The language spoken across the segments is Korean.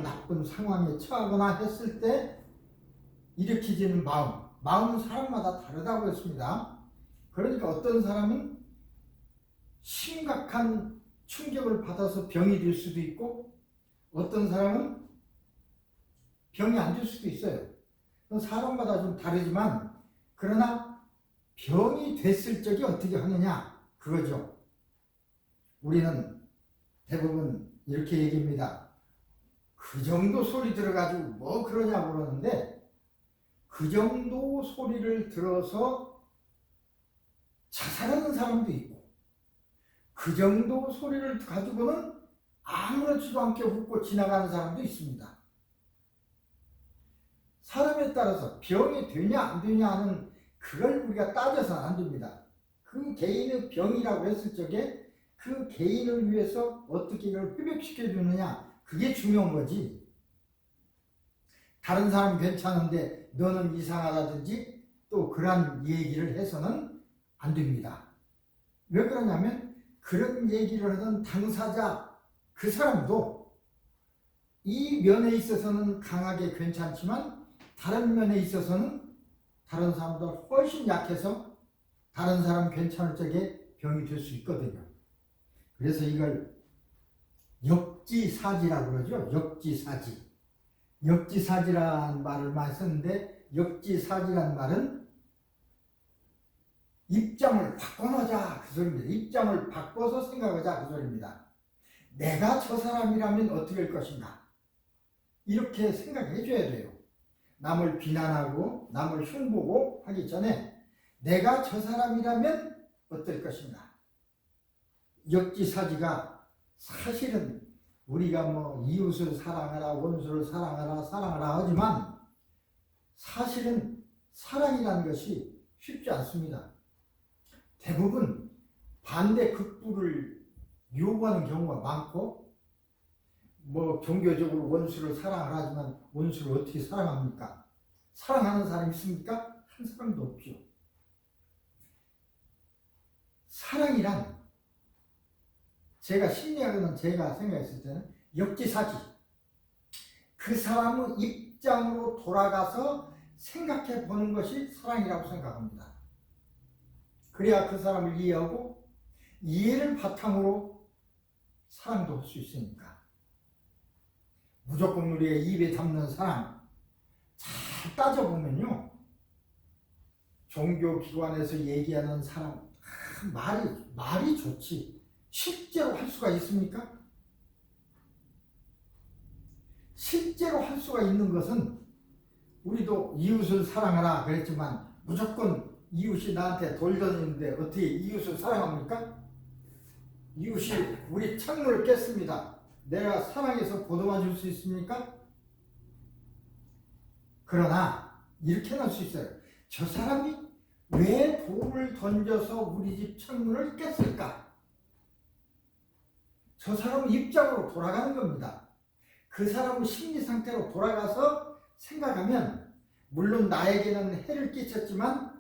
나쁜 상황에 처하거나 했을 때 일으키지는 마음은 사람마다 다르다고 했습니다. 그러니까 어떤 사람은 심각한 충격을 받아서 병이 될 수도 있고 어떤 사람은 병이 안 될 수도 있어요. 사람마다 좀 다르지만 그러나 병이 됐을 적에 어떻게 하느냐 그거죠. 우리는 대부분 이렇게 얘기합니다. 그 정도 소리 들어가지고 뭐 그러냐고 그러는데 그 정도 소리를 들어서 자살하는 사람도 있고 그 정도 소리를 가지고는 아무렇지도 않게 웃고 지나가는 사람도 있습니다. 사람에 따라서 병이 되냐 안 되냐 하는 그걸 우리가 따져서는 안 됩니다. 그 개인의 병이라고 했을 적에 그 개인을 위해서 어떻게 이걸 회복시켜 주느냐 그게 중요한 거지. 다른 사람 괜찮은데 너는 이상하다든지 또 그런 얘기를 해서는 안 됩니다. 왜 그러냐면 그런 얘기를 하던 당사자 그 사람도 이 면에 있어서는 강하게 괜찮지만 다른 면에 있어서는 다른 사람보다 훨씬 약해서 다른 사람 괜찮을 적에 병이 될 수 있거든요. 그래서 이걸 역지사지라고 그러죠. 역지사지. 역지사지라는 말을 많이 썼는데 역지사지라는 말은 입장을 바꿔놓자 그 소리입니다. 입장을 바꿔서 생각하자 그 소리입니다. 내가 저 사람이라면 어떻게 할 것인가 이렇게 생각해 줘야 돼요. 남을 비난하고 남을 흉보고 하기 전에 내가 저 사람이라면 어떨 것인가. 역지사지가 사실은 우리가 뭐 이웃을 사랑하라 원수를 사랑하라 하지만 사실은 사랑이라는 것이 쉽지 않습니다. 대부분 반대 극부를 요구하는 경우가 많고 뭐 종교적으로 원수를 사랑하지만 원수를 어떻게 사랑합니까? 사랑하는 사람이 있습니까? 한 사람도 없죠. 사랑이란 제가 심리학은 제가 생각했을 때는 역지사지 그 사람의 입장으로 돌아가서 생각해 보는 것이 사랑이라고 생각합니다. 그래야 그 사람을 이해하고 이해를 바탕으로 사랑도 할 수 있으니까. 무조건 우리가 입에 담는 사랑 잘 따져보면요 종교기관에서 얘기하는 사랑 말이 좋지 실제로 할 수가 있습니까? 실제로 할 수가 있는 것은 우리도 이웃을 사랑하라 그랬지만 무조건 이웃이 나한테 돌 던지는데 어떻게 이웃을 사랑합니까? 이웃이 우리 창문을 깼습니다. 내가 사랑해서 보도만 줄 수 있습니까? 그러나 이렇게 할 수 있어요. 저 사람이 왜 돌을 던져서 우리 집 창문을 깼을까? 저 사람 입장으로 돌아가는 겁니다. 그 사람의 심리 상태로 돌아가서 생각하면 물론 나에게는 해를 끼쳤지만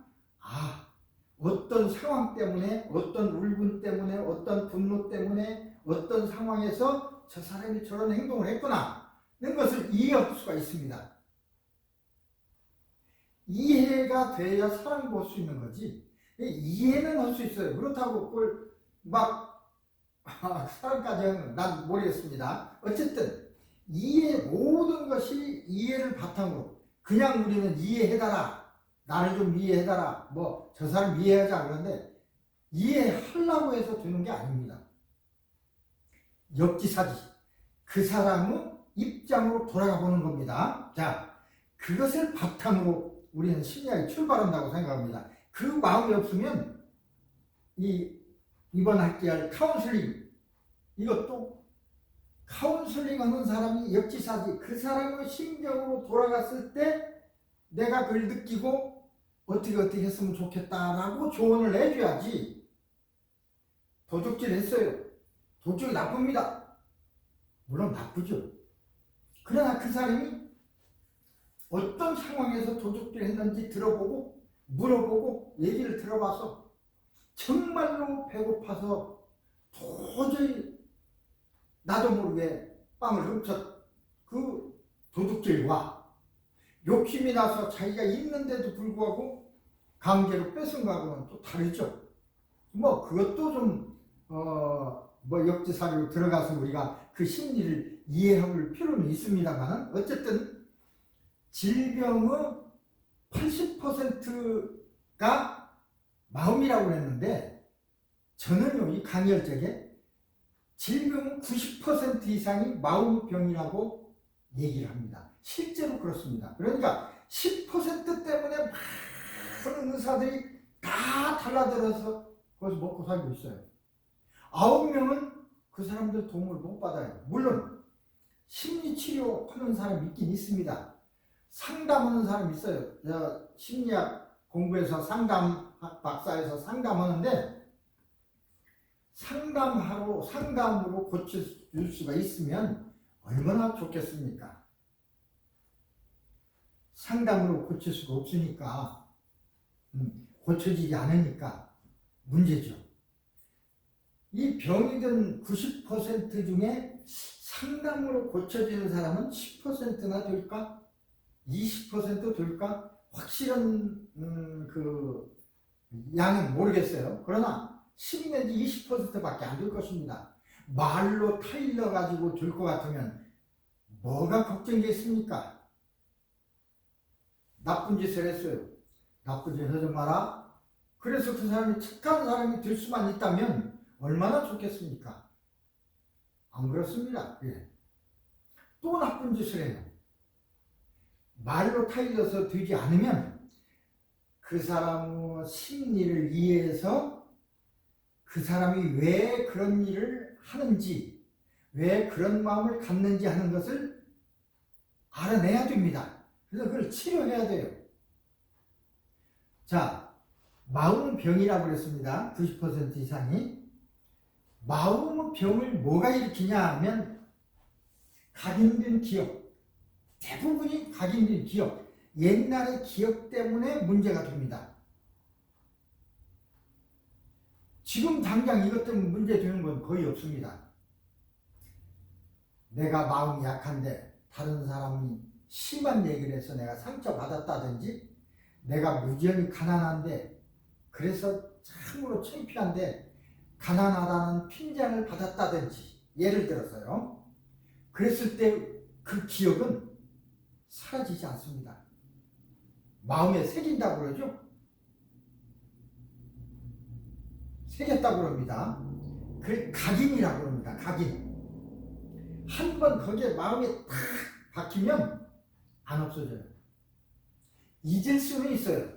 어떤 상황 때문에 어떤 울분 때문에 어떤 분노 때문에 어떤 상황에서 저 사람이 저런 행동을 했구나 하는 것을 이해할 수가 있습니다. 이해가 돼야 사랑볼 수 있는 거지 이해는 할 수 있어요. 그렇다고 그걸 막 사랑까지 하는 건 난 모르겠습니다. 어쨌든 모든 것이 이해를 바탕으로 그냥 우리는 이해해달라 나를 좀 이해해달라 뭐 저 사람 이해하자 그런데 이해하려고 해서 되는 게 아닙니다. 역지사지 그 사람의 입장으로 돌아가 보는 겁니다. 자 그것을 바탕으로 우리는 심리학이 출발한다고 생각합니다. 그 마음이 없으면 이번 학기할 카운슬링 이것도 카운슬링 하는 사람이 역지사지 그 사람의 심경으로 돌아갔을 때 내가 그걸 느끼고 어떻게 했으면 좋겠다라고 조언을 해줘야지. 도둑질 했어요. 도둑이 나쁩니다. 물론 나쁘죠. 그러나 그 사람이 어떤 상황에서 도둑질을 했는지 들어보고 물어보고 얘기를 들어봐서 정말로 배고파서 도저히 나도 모르게 빵을 훔쳤 그 도둑질과 욕심이 나서 자기가 있는데도 불구하고 강제로 뺏은 거하고는 또 다르죠. 뭐 그것도 좀 역지사리로 들어가서 우리가 그 심리를 이해할 필요는 있습니다만, 어쨌든 질병의 80%가 마음이라고 했는데, 저는요 이 강의할 적에 질병은 90% 이상이 마음병이라고 얘기를 합니다. 실제로 그렇습니다. 그러니까 10% 때문에 많은 의사들이 다 달라들어서 거기서 먹고 살고 있어요. 9명은 그 사람들 도움을 못 받아요. 물론 심리치료 하는 사람이 있긴 있습니다. 상담하는 사람이 있어요. 심리학 공부해서 상담학 박사에서 상담하는데, 상담으로 고쳐줄 수가 있으면 얼마나 좋겠습니까? 상담으로 고칠 수가 없으니까, 고쳐지지 않으니까 문제죠. 이 병이 든 90% 중에 상담으로 고쳐지는 사람은 10%나 될까? 20% 될까? 확실한 그 양은 모르겠어요. 그러나 10 내지 20%밖에 안 될 것입니다. 말로 타일러 가지고 될 것 같으면 뭐가 걱정이겠습니까? 나쁜 짓을 했어요. 나쁜 짓 하지 마라. 그래서 그 사람이 착한 사람이 될 수만 있다면 얼마나 좋겠습니까? 안 그렇습니다. 예. 또 나쁜 짓을 해요. 말로 타일러서 되지 않으면 그 사람의 심리를 이해해서 그 사람이 왜 그런 일을 하는지, 왜 그런 마음을 갖는지 하는 것을 알아내야 됩니다. 그래서 그걸 치료해야 돼요. 자, 마음병이라고 그랬습니다. 90% 이상이. 마음병을 뭐가 일으키냐 하면 각인된 기억, 대부분이 각인된 기억, 옛날의 기억 때문에 문제가 됩니다. 지금 당장 이것 때문에 문제 되는 건 거의 없습니다. 내가 마음이 약한데 다른 사람이 심한 얘기를 해서 내가 상처받았다든지, 내가 무지하게 가난한데 그래서 참으로 창피한데 가난하다는 핀잔을 받았다든지, 예를 들어서요. 그랬을 때 그 기억은 사라지지 않습니다. 마음에 새긴다고 그러죠. 새겼다고 그럽니다. 그걸 각인이라고 합니다. 각인. 한번 거기에 마음에 탁 박히면 안 없어져요. 잊을 수는 있어요.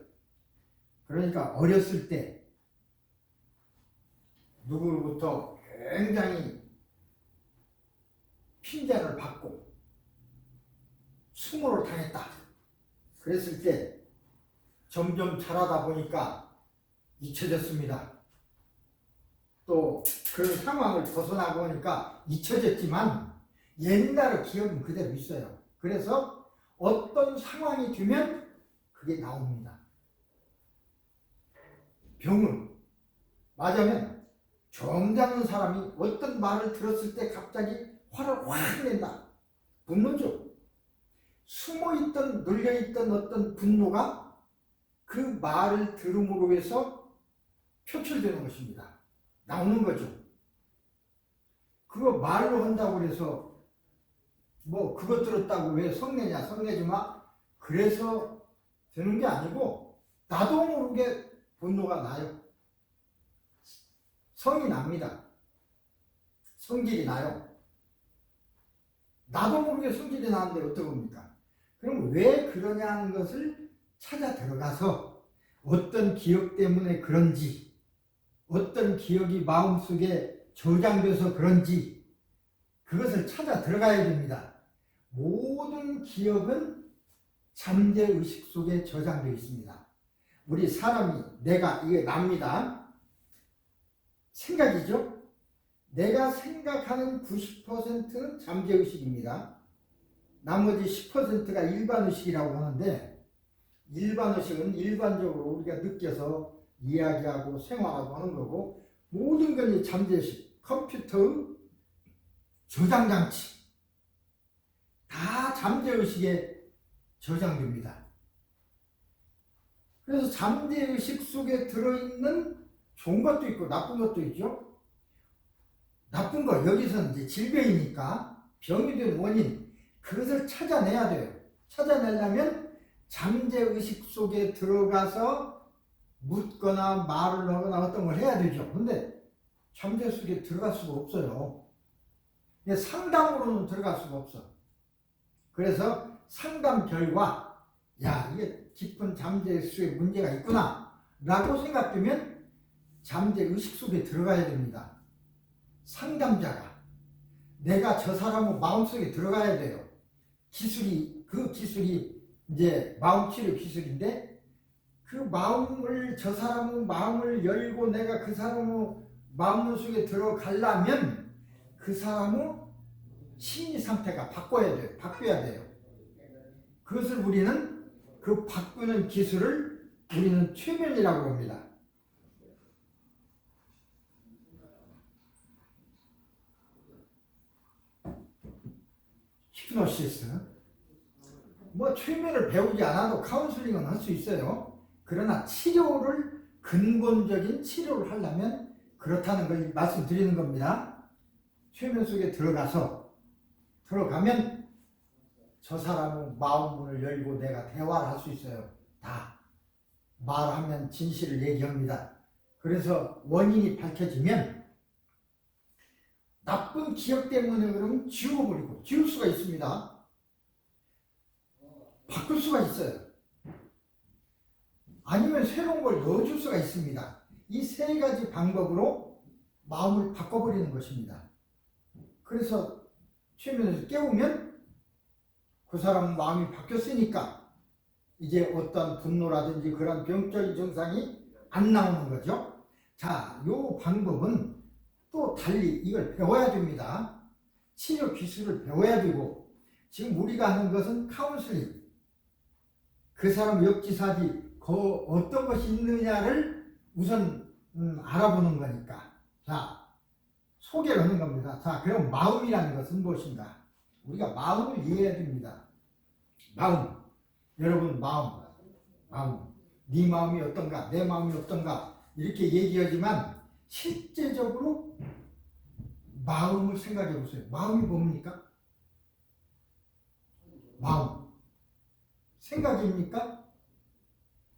그러니까 어렸을 때 누구로부터 굉장히 핀잔을 받고 수모를 당했다. 그랬을 때 점점 자라다 보니까 잊혀졌습니다. 또 그런 상황을 벗어나고 보니까 잊혀졌지만 옛날의 기억은 그대로 있어요. 그래서 어떤 상황이 되면 그게 나옵니다. 병은 맞으면 정자는 사람이 어떤 말을 들었을 때 갑자기 화를 확 낸다. 분노죠. 숨어있던 눌려있던 어떤 분노가 그 말을 들음으로 해서 표출되는 것입니다. 나오는 거죠. 그거 말로 한다고 해서 뭐 그것 들었다고 왜 성내냐, 성내지 마, 그래서 되는 게 아니고 나도 모르게 분노가 나요. 성이 납니다. 성질이 나요. 나도 모르게 성질이 나는데 어떡합니까? 그럼 왜 그러냐는 것을 찾아 들어가서 어떤 기억 때문에 그런지, 어떤 기억이 마음속에 저장돼서 그런지 그것을 찾아 들어가야 됩니다. 모든 기억은 잠재의식 속에 저장되어 있습니다. 우리 사람이, 내가, 이게 납니다. 생각이죠? 내가 생각하는 90%는 잠재의식입니다. 나머지 10%가 일반의식이라고 하는데, 일반의식은 일반적으로 우리가 느껴서 이야기하고 생활하고 하는 거고, 모든 건 잠재의식, 컴퓨터의 저장장치. 다 잠재의식에 저장됩니다. 그래서 잠재의식 속에 들어있는 좋은 것도 있고 나쁜 것도 있죠. 나쁜 거, 여기서는 이제 질병이니까 병이 된 원인, 그것을 찾아내야 돼요. 찾아내려면 잠재의식 속에 들어가서 묻거나 말을 하거나 어떤 걸 해야 되죠. 근데 잠재의식 속에 들어갈 수가 없어요. 상담으로는 들어갈 수가 없어. 그래서 상담 결과, 야, 이게 깊은 잠재의식에 문제가 있구나 라고 생각되면 잠재의식 속에 들어가야 됩니다. 상담자가 내가 저 사람의 마음속에 들어가야 돼요. 그 기술이 이제 마음치료 기술인데, 그 마음을, 저 사람의 마음을 열고 내가 그 사람의 마음 속에 들어가려면 그 사람의 심리 상태가 바뀌어야 돼요. 그것을 우리는, 그 바꾸는 기술을 우리는 최면이라고 합니다. 히프노시스. 최면을 배우지 않아도 카운슬링은 할 수 있어요. 그러나 치료를, 근본적인 치료를 하려면 그렇다는 걸 말씀드리는 겁니다. 최면 속에 들어가면 저 사람의 마음문을 열고 내가 대화를 할 수 있어요. 다 말하면 진실을 얘기합니다. 그래서 원인이 밝혀지면 나쁜 기억 때문에 그러면 지워버리고, 지울 수가 있습니다. 바꿀 수가 있어요. 아니면 새로운 걸 넣어줄 수가 있습니다. 이 세 가지 방법으로 마음을 바꿔버리는 것입니다. 그래서 최면에서 깨우면 그 사람 마음이 바뀌었으니까 이제 어떤 분노라든지 그런 병적인 증상이 안 나오는 거죠. 자, 요 방법은 또 달리 이걸 배워야 됩니다. 치료 기술을 배워야 되고, 지금 우리가 하는 것은 카운슬링. 그 사람 역지사지, 어떤 것이 있느냐를 우선 알아보는 거니까. 자, 소개를 하는 겁니다. 자, 그럼 마음이라는 것은 무엇인가? 우리가 마음을 이해해야 됩니다. 마음. 여러분, 마음. 네 마음이 어떤가? 내 마음이 어떤가? 이렇게 얘기하지만 실제적으로 마음을 생각해 보세요. 마음이 뭡니까? 마음. 생각입니까?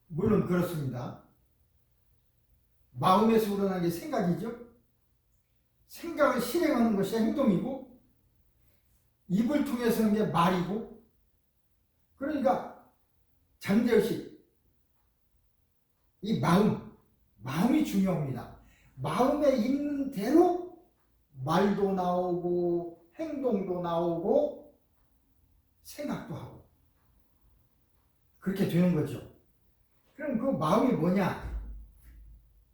물론 그렇습니다. 마음에서 우러나는 게 생각이죠. 생각을 실행하는 것이 행동이고, 입을 통해서 하는 게 말이고, 그러니까 잠재의식, 이 마음이 중요합니다. 마음에 있는 대로 말도 나오고 행동도 나오고 생각도 하고 그렇게 되는 거죠. 그럼 그 마음이 뭐냐?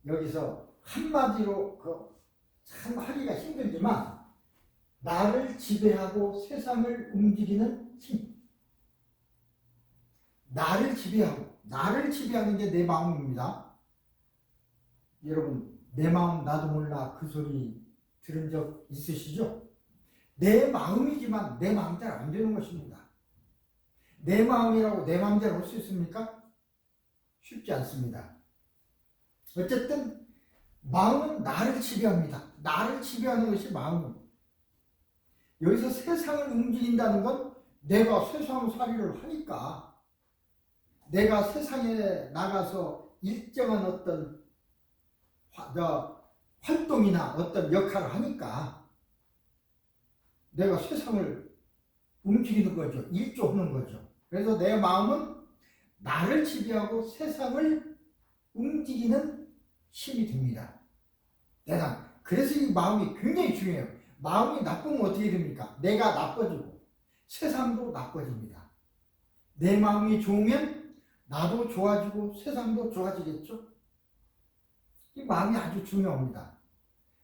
여기서 한마디로 참 하기가 힘들지만, 나를 지배하고 세상을 움직이는 힘. 나를 지배하는 게 내 마음입니다. 여러분, 내 마음 나도 몰라 그 소리 들은 적 있으시죠? 내 마음이지만 내 마음대로 안 되는 것입니다. 내 마음이라고 내 마음대로 할 수 있습니까? 쉽지 않습니다. 어쨌든 마음은 나를 지배합니다. 나를 지배하는 것이 마음은. 여기서 세상을 움직인다는 건 내가 세상살이를 하니까, 내가 세상에 나가서 일정한 어떤 활동이나 어떤 역할을 하니까 내가 세상을 움직이는 거죠. 일조하는 거죠. 그래서 내 마음은 나를 지배하고 세상을 움직이는 힘이 됩니다. 그래서 이 마음이 굉장히 중요해요. 마음이 나쁘면 어떻게 됩니까? 내가 나빠지고 세상도 나빠집니다. 내 마음이 좋으면 나도 좋아지고 세상도 좋아지겠죠? 이 마음이 아주 중요합니다.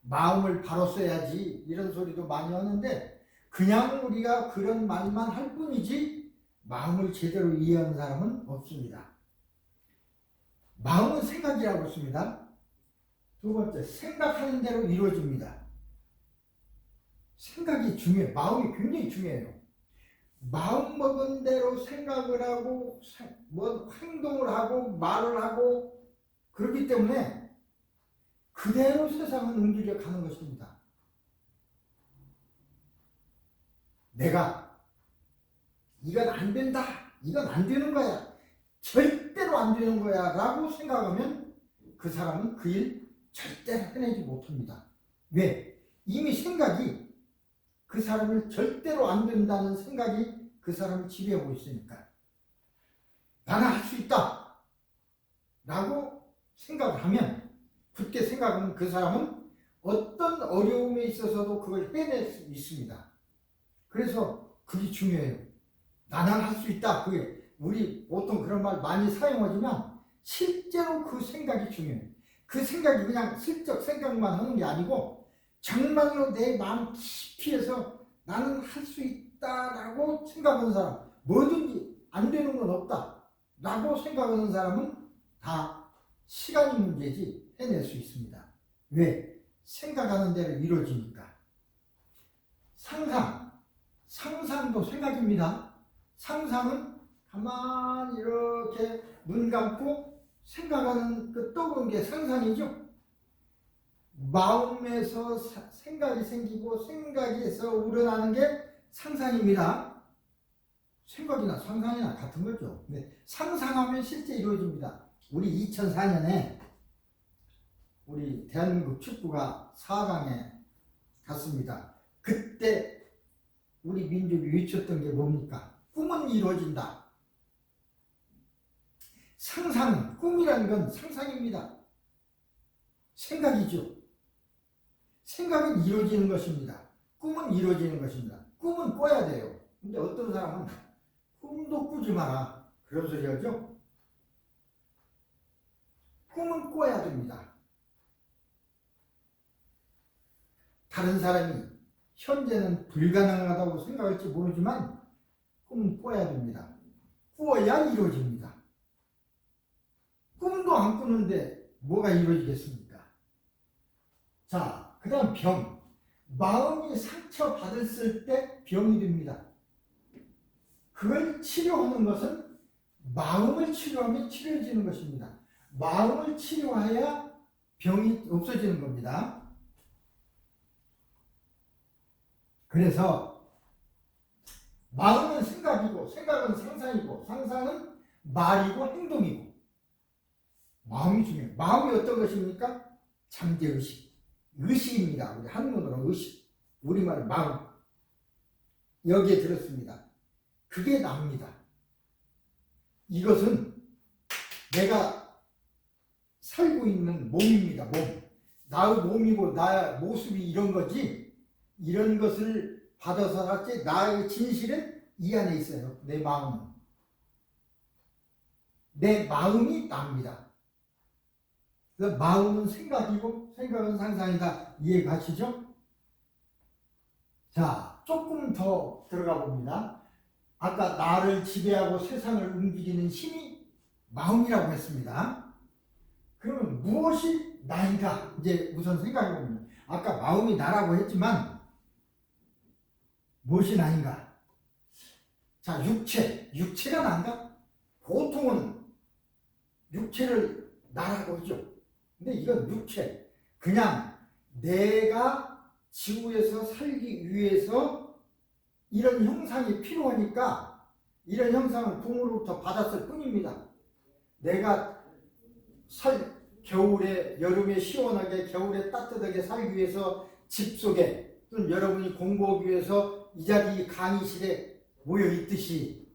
마음을 바로 써야지 이런 소리도 많이 하는데, 그냥 우리가 그런 말만 할 뿐이지 마음을 제대로 이해하는 사람은 없습니다. 마음은 생각이라고 했습니다. 두 번째, 생각하는 대로 이루어집니다. 생각이 중요해요. 마음이 굉장히 중요해요. 마음 먹은 대로 생각을 하고 뭐 행동을 하고 말을 하고 그렇기 때문에 그대로 세상은 움직여 가는 것입니다. 내가 이건 안 된다, 이건 안 되는 거야, 절대로 안 되는 거야 라고 생각하면 그 사람은 그 일 절대로 해내지 못합니다. 왜? 이미 생각이 그 사람을 절대로 안 된다는 생각이 그 사람을 지배하고 있으니까. 나는 할 수 있다 라고 생각을 하면, 그렇게 생각하면 그 사람은 어떤 어려움에 있어서도 그걸 해낼 수 있습니다. 그래서 그게 중요해요. 나는 할 수 있다. 그게 우리 보통 그런 말 많이 사용하지만 실제로 그 생각이 중요해요. 그 생각이 그냥 슬쩍 생각만 하는 게 아니고 정말로 내 마음 깊이에서 나는 할 수 있다라고 생각하는 사람, 뭐든지 안 되는 건 없다 라고 생각하는 사람은 다 시간이 문제지 해낼 수 있습니다. 왜? 생각하는 대로 이루어지니까. 상상도 생각입니다. 상상은 가만히 이렇게 눈 감고 생각하는 그 떠오르는 게 상상이죠. 마음에서 생각이 생기고 생각에서 우러나는 게 상상입니다. 생각이나 상상이나 같은 거죠. 근데 상상하면 실제 이루어집니다. 우리 2004년에 우리 대한민국 축구가 4강에 갔습니다. 그때 우리 민족이 외쳤던 게 뭡니까? 꿈은 이루어진다. 상상은, 꿈이라는 건 상상입니다. 생각이죠. 생각은 이루어지는 것입니다. 꿈은 이루어지는 것입니다. 꿈은 꿔야 돼요. 근데 어떤 사람은 꿈도 꾸지 마라, 그런 소리 하죠. 꿈은 꿔야 됩니다. 다른 사람이 현재는 불가능하다고 생각할지 모르지만 꿈은 꿔야 됩니다. 꾸어야 이루어집니다. 꿈도 안 꾸는데 뭐가 이루어지겠습니까? 자, 그 다음 병. 마음이 상처받았을 때 병이 됩니다. 그걸 치료하는 것은 마음을 치료하면 치료해지는 것입니다. 마음을 치료해야 병이 없어지는 겁니다. 그래서 마음은 생각이고 생각은 상상이고 상상은 말이고 행동이고 마음이 중요해요. 마음이 어떤 것입니까? 잠재의식, 의식입니다. 우리 한문으로 의식, 우리말은 마음. 여기에 들었습니다. 그게 납니다. 이것은 내가 살고 있는 몸입니다. 몸. 나의 몸이고 나의 모습이 이런 거지, 이런 것을 받아서 살지, 나의 진실은 이 안에 있어요. 내 마음은. 내 마음이 납니다. 그래서 마음은 생각이고 생각은 상상이다. 이해 가시죠? 자, 조금 더 들어가 봅니다. 아까 나를 지배하고 세상을 움직이는 힘이 마음이라고 했습니다. 그러면 무엇이 나인가? 이제 우선 생각해 보면, 아까 마음이 나라고 했지만 무엇이 나인가? 자, 육체가 난가? 보통은 육체를 나라고 하죠. 근데 이건 육체, 그냥 내가 지구에서 살기 위해서 이런 형상이 필요하니까 이런 형상을 부모로부터 받았을 뿐입니다. 내가 겨울에, 여름에 시원하게, 겨울에 따뜻하게 살기 위해서 집 속에, 또는 여러분이 공부하기 위해서 이 자리 강의실에 모여 있듯이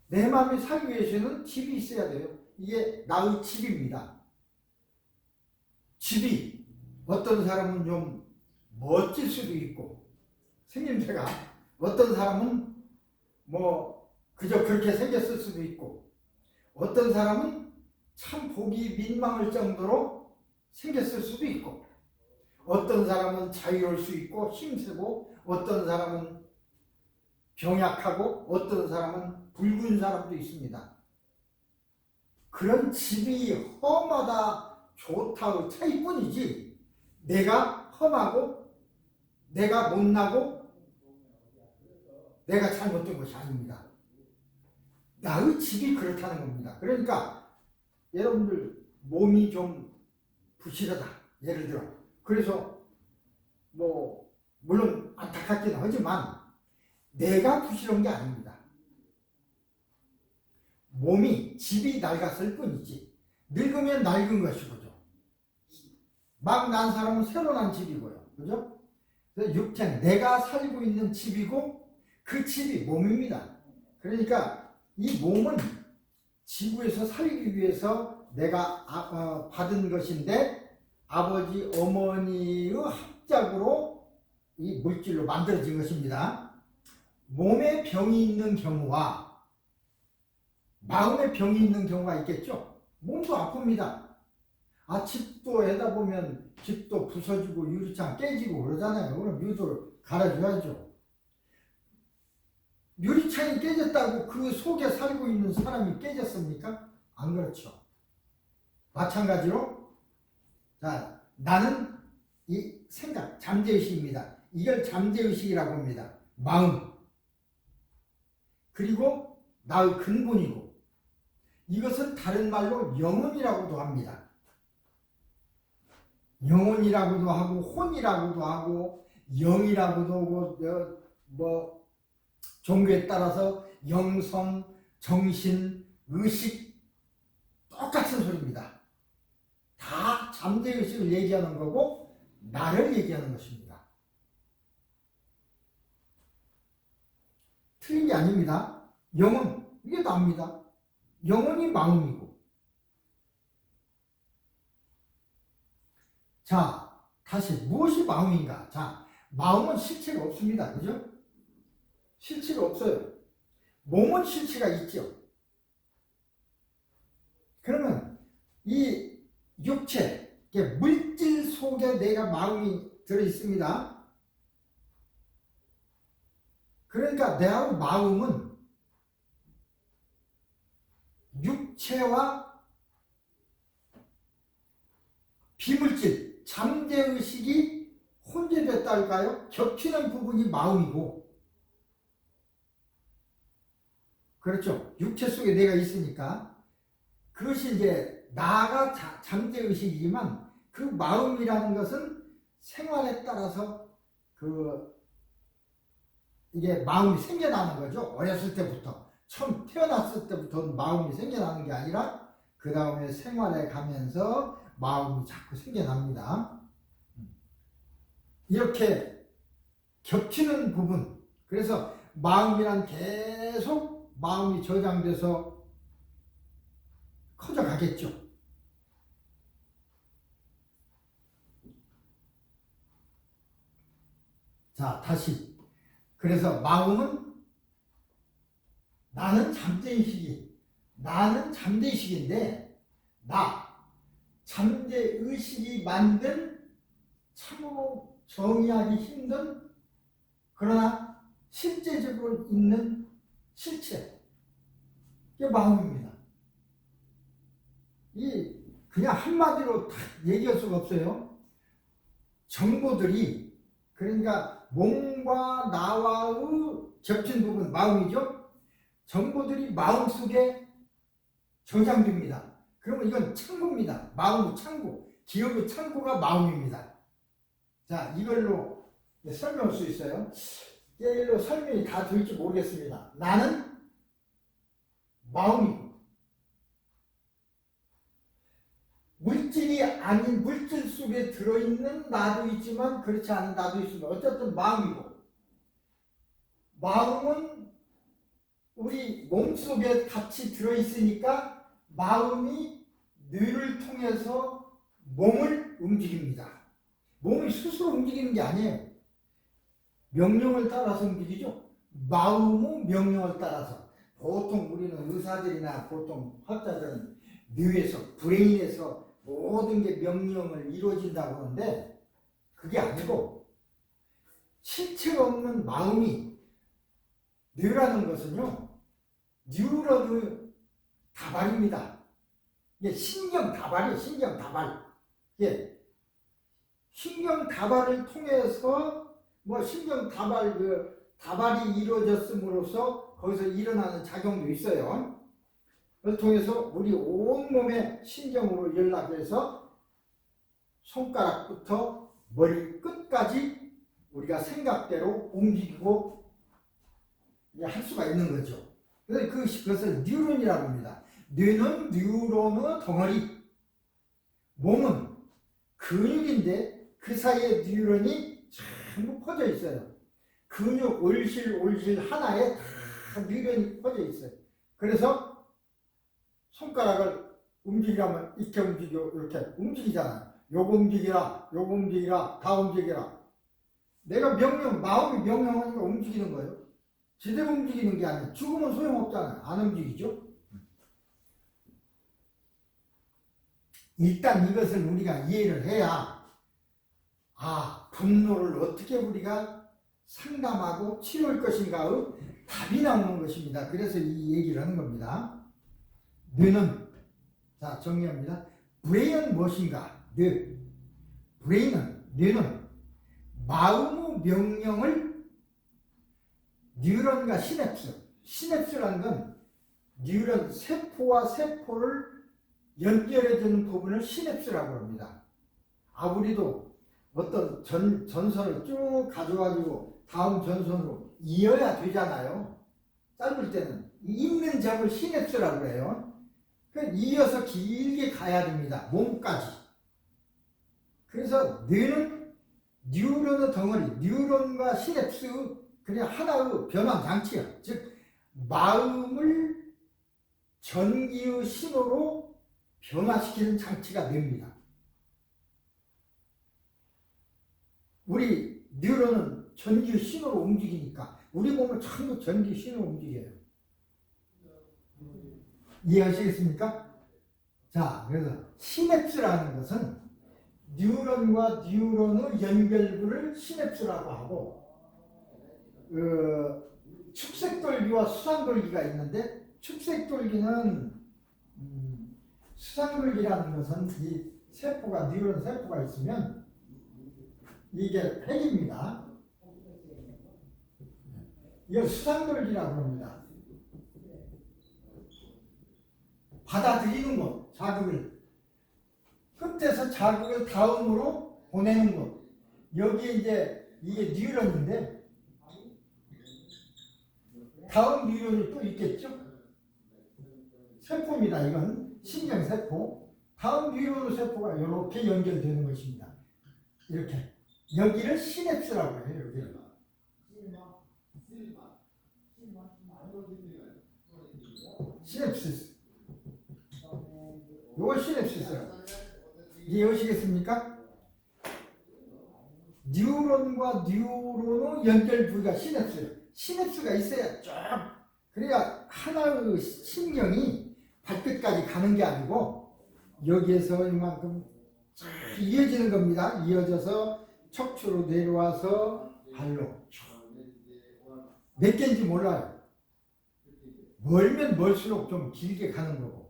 내 마음이 살기 위해서는 집이 있어야 돼요. 이게 나의 집입니다. 집이 어떤 사람은 좀 멋질 수도 있고 생김새가, 어떤 사람은 뭐 그저 그렇게 생겼을 수도 있고, 어떤 사람은 참 보기 민망할 정도로 생겼을 수도 있고, 어떤 사람은 자유로울 수 있고 힘세고, 어떤 사람은 병약하고, 어떤 사람은 붉은 사람도 있습니다. 그런 집이 험하다 좋다의 차이뿐이지, 내가 험하고 내가 못나고 내가 잘못된 것이 아닙니다. 나의 집이 그렇다는 겁니다. 그러니까 여러분들 몸이 좀 부실하다. 예를 들어. 그래서 뭐 물론 안타깝긴 하지만 내가 부실한 게 아닙니다. 몸이 집이 낡았을 뿐이지 늙으면 낡은 것이고죠. 막 난 사람은 새로 난 집이고요. 그죠? 그래서 육체는 내가 살고 있는 집이고 그 집이 몸입니다. 그러니까 이 몸은 지구에서 살기 위해서 내가 받은 것인데 아버지 어머니의 합작으로 이 물질로 만들어진 것입니다. 몸에 병이 있는 경우와 마음에 병이 있는 경우가 있겠죠. 몸도 아픕니다. 집도 해다 보면 집도 부서지고 유리창 깨지고 그러잖아요. 그럼 유도를 갈아줘야죠. 유리창이 깨졌다고 그 속에 살고 있는 사람이 깨졌습니까? 안 그렇죠. 마찬가지로 자, 나는 이 생각, 잠재의식입니다. 이걸 잠재의식이라고 합니다. 마음. 그리고 나의 근본이고 이것은 다른 말로 영혼이라고도 합니다. 영혼이라고도 하고 혼이라고도 하고 영이라고도 하고 뭐 종교에 따라서 영성, 정신, 의식 똑같은 소리입니다. 다 잠재의식을 얘기하는 거고 나를 얘기하는 것입니다. 틀린 게 아닙니다. 영혼, 이게 납니다. 영혼이 마음이고 자, 다시 무엇이 마음인가? 자, 마음은 실체가 없습니다. 그죠? 실체가 없어요. 몸은 실체가 있죠. 그러면 이 육체, 물질 속에 내가 마음이 들어있습니다. 그러니까 내하고 마음은 육체와 비물질, 잠재의식이 혼재됐다 할까요? 겹치는 부분이 마음이고 그렇죠. 육체 속에 내가 있으니까 그것이 이제 나가 잠재의식이지만 그 마음이라는 것은 생활에 따라서 이게 마음이 생겨나는 거죠. 어렸을 때부터 처음 태어났을 때부터 마음이 생겨나는 게 아니라 그 다음에 생활에 가면서 마음이 자꾸 생겨납니다. 이렇게 겹치는 부분, 그래서 마음이란 계속 마음이 저장돼서 커져가겠죠. 자, 다시. 그래서 마음은 나는 잠재의식인데 잠재의식이 만든 참으로 정의하기 힘든 그러나 실제적으로 있는 실체, 이게 마음입니다. 이 그냥 한마디로 다 얘기할 수가 없어요. 정보들이 그러니까 몸과 나와의 겹친 부분 마음이죠. 정보들이 마음속에 저장됩니다. 그러면 이건 창고입니다. 마음의 창고, 기억의 창고가 마음입니다. 자, 이걸로 설명할 수 있어요. 이걸로 설명이 다 될지 모르겠습니다. 나는 마음이고 물질이 아닌 물질 속에 들어있는 나도 있지만 그렇지 않은 나도 있습니다. 어쨌든 마음이고 마음은 우리 몸속에 같이 들어있으니까 마음이 뇌를 통해서 몸을 움직입니다. 몸이 스스로 움직이는 게 아니에요. 명령을 따라서 움직이죠. 마음의 명령을 따라서. 보통 우리는 의사들이나 보통 학자들은 뇌에서, 브레인에서 모든 게 명령을 이루어진다고 하는데 그게 아니고 실체가 없는 마음이 뇌라는 것은요. 뉴런의 다발입니다. 이게 신경 다발이에요. 신경 다발. 예. 신경 다발을 통해서 신경 다발 다발이 이루어졌음으로써 거기서 일어나는 작용도 있어요. 그걸 통해서 우리 온몸의 신경으로 연락해서 손가락부터 머리 끝까지 우리가 생각대로 움직이고 할 수가 있는 거죠. 그래서 그것을 뉴런이라고 합니다. 뇌는 뉴런의 덩어리, 몸은 근육인데 그 사이에 뉴런이 전부 퍼져 있어요. 근육 올실 하나에 다 뉴런이 퍼져 있어요. 그래서 손가락을 움직이려면 이렇게 움직여, 이렇게 움직이잖아요. 요거 움직이라, 요거 움직이라, 다 움직이라. 내가 마음이 명령하니까 움직이는 거예요. 제대로 움직이는 게 아니에요. 죽으면 소용없잖아요. 안 움직이죠? 일단 이것을 우리가 이해를 해야, 분노를 어떻게 우리가 상담하고 치료할 것인가의 답이 나오는 것입니다. 그래서 이 얘기를 하는 겁니다. 뇌는, 자, 정리합니다. 브레인은 무엇인가? 뇌는 마음의 명령을 뉴런과 시냅스라는 건 뉴런, 세포와 세포를 연결해주는 부분을 시냅스라고 합니다. 우리도 어떤 전선을 쭉 가져가지고 다음 전선으로 이어야 되잖아요. 짧을 때는 있는 점을 시냅스라고 해요. 이어서 길게 가야 됩니다. 몸까지. 그래서 뇌는 뉴런의 덩어리, 뉴런과 시냅스, 그냥 하나의 변환 장치야. 즉 마음을 전기의 신호로 변화시키는 장치가 됩니다. 우리 뉴런은 전기 신호로 움직이니까 우리 몸을 전부 전기 신호로 움직여요. 이해하시겠습니까? 자, 그래서 시냅스라는 것은 뉴런과 뉴런의 연결부를 시냅스라고 하고, 축색돌기와 수상돌기가 있는데, 축색돌기는 수상돌기라는 것은 이 세포가, 뉴런 세포가 있으면 이게 팩입니다. 이걸 수상돌기라고 합니다. 받아들이는 것, 자극을. 끝에서 자극을 다음으로 보내는 것. 여기에 이제 이게 뉴런인데, 다음 뉴런이 또 있겠죠? 세포입니다. 이건 신경세포. 다음 뉴런 세포가 이렇게 연결되는 것입니다. 이렇게. 여기를 시냅스라고 해요. 여기를. 시냅시스. 요거 시냅시스예요. 이해하시겠습니까? 뉴런과 뉴런의 연결 부위가 시냅스예요. 시냅스가 있어야 쫙, 그래야 하나의 신경이 발끝까지 가는 게 아니고 여기에서 이만큼 쫙 이어지는 겁니다. 이어져서 척추로 내려와서 발로. 몇 개인지 몰라요. 멀면 멀수록 좀 길게 가는 거고.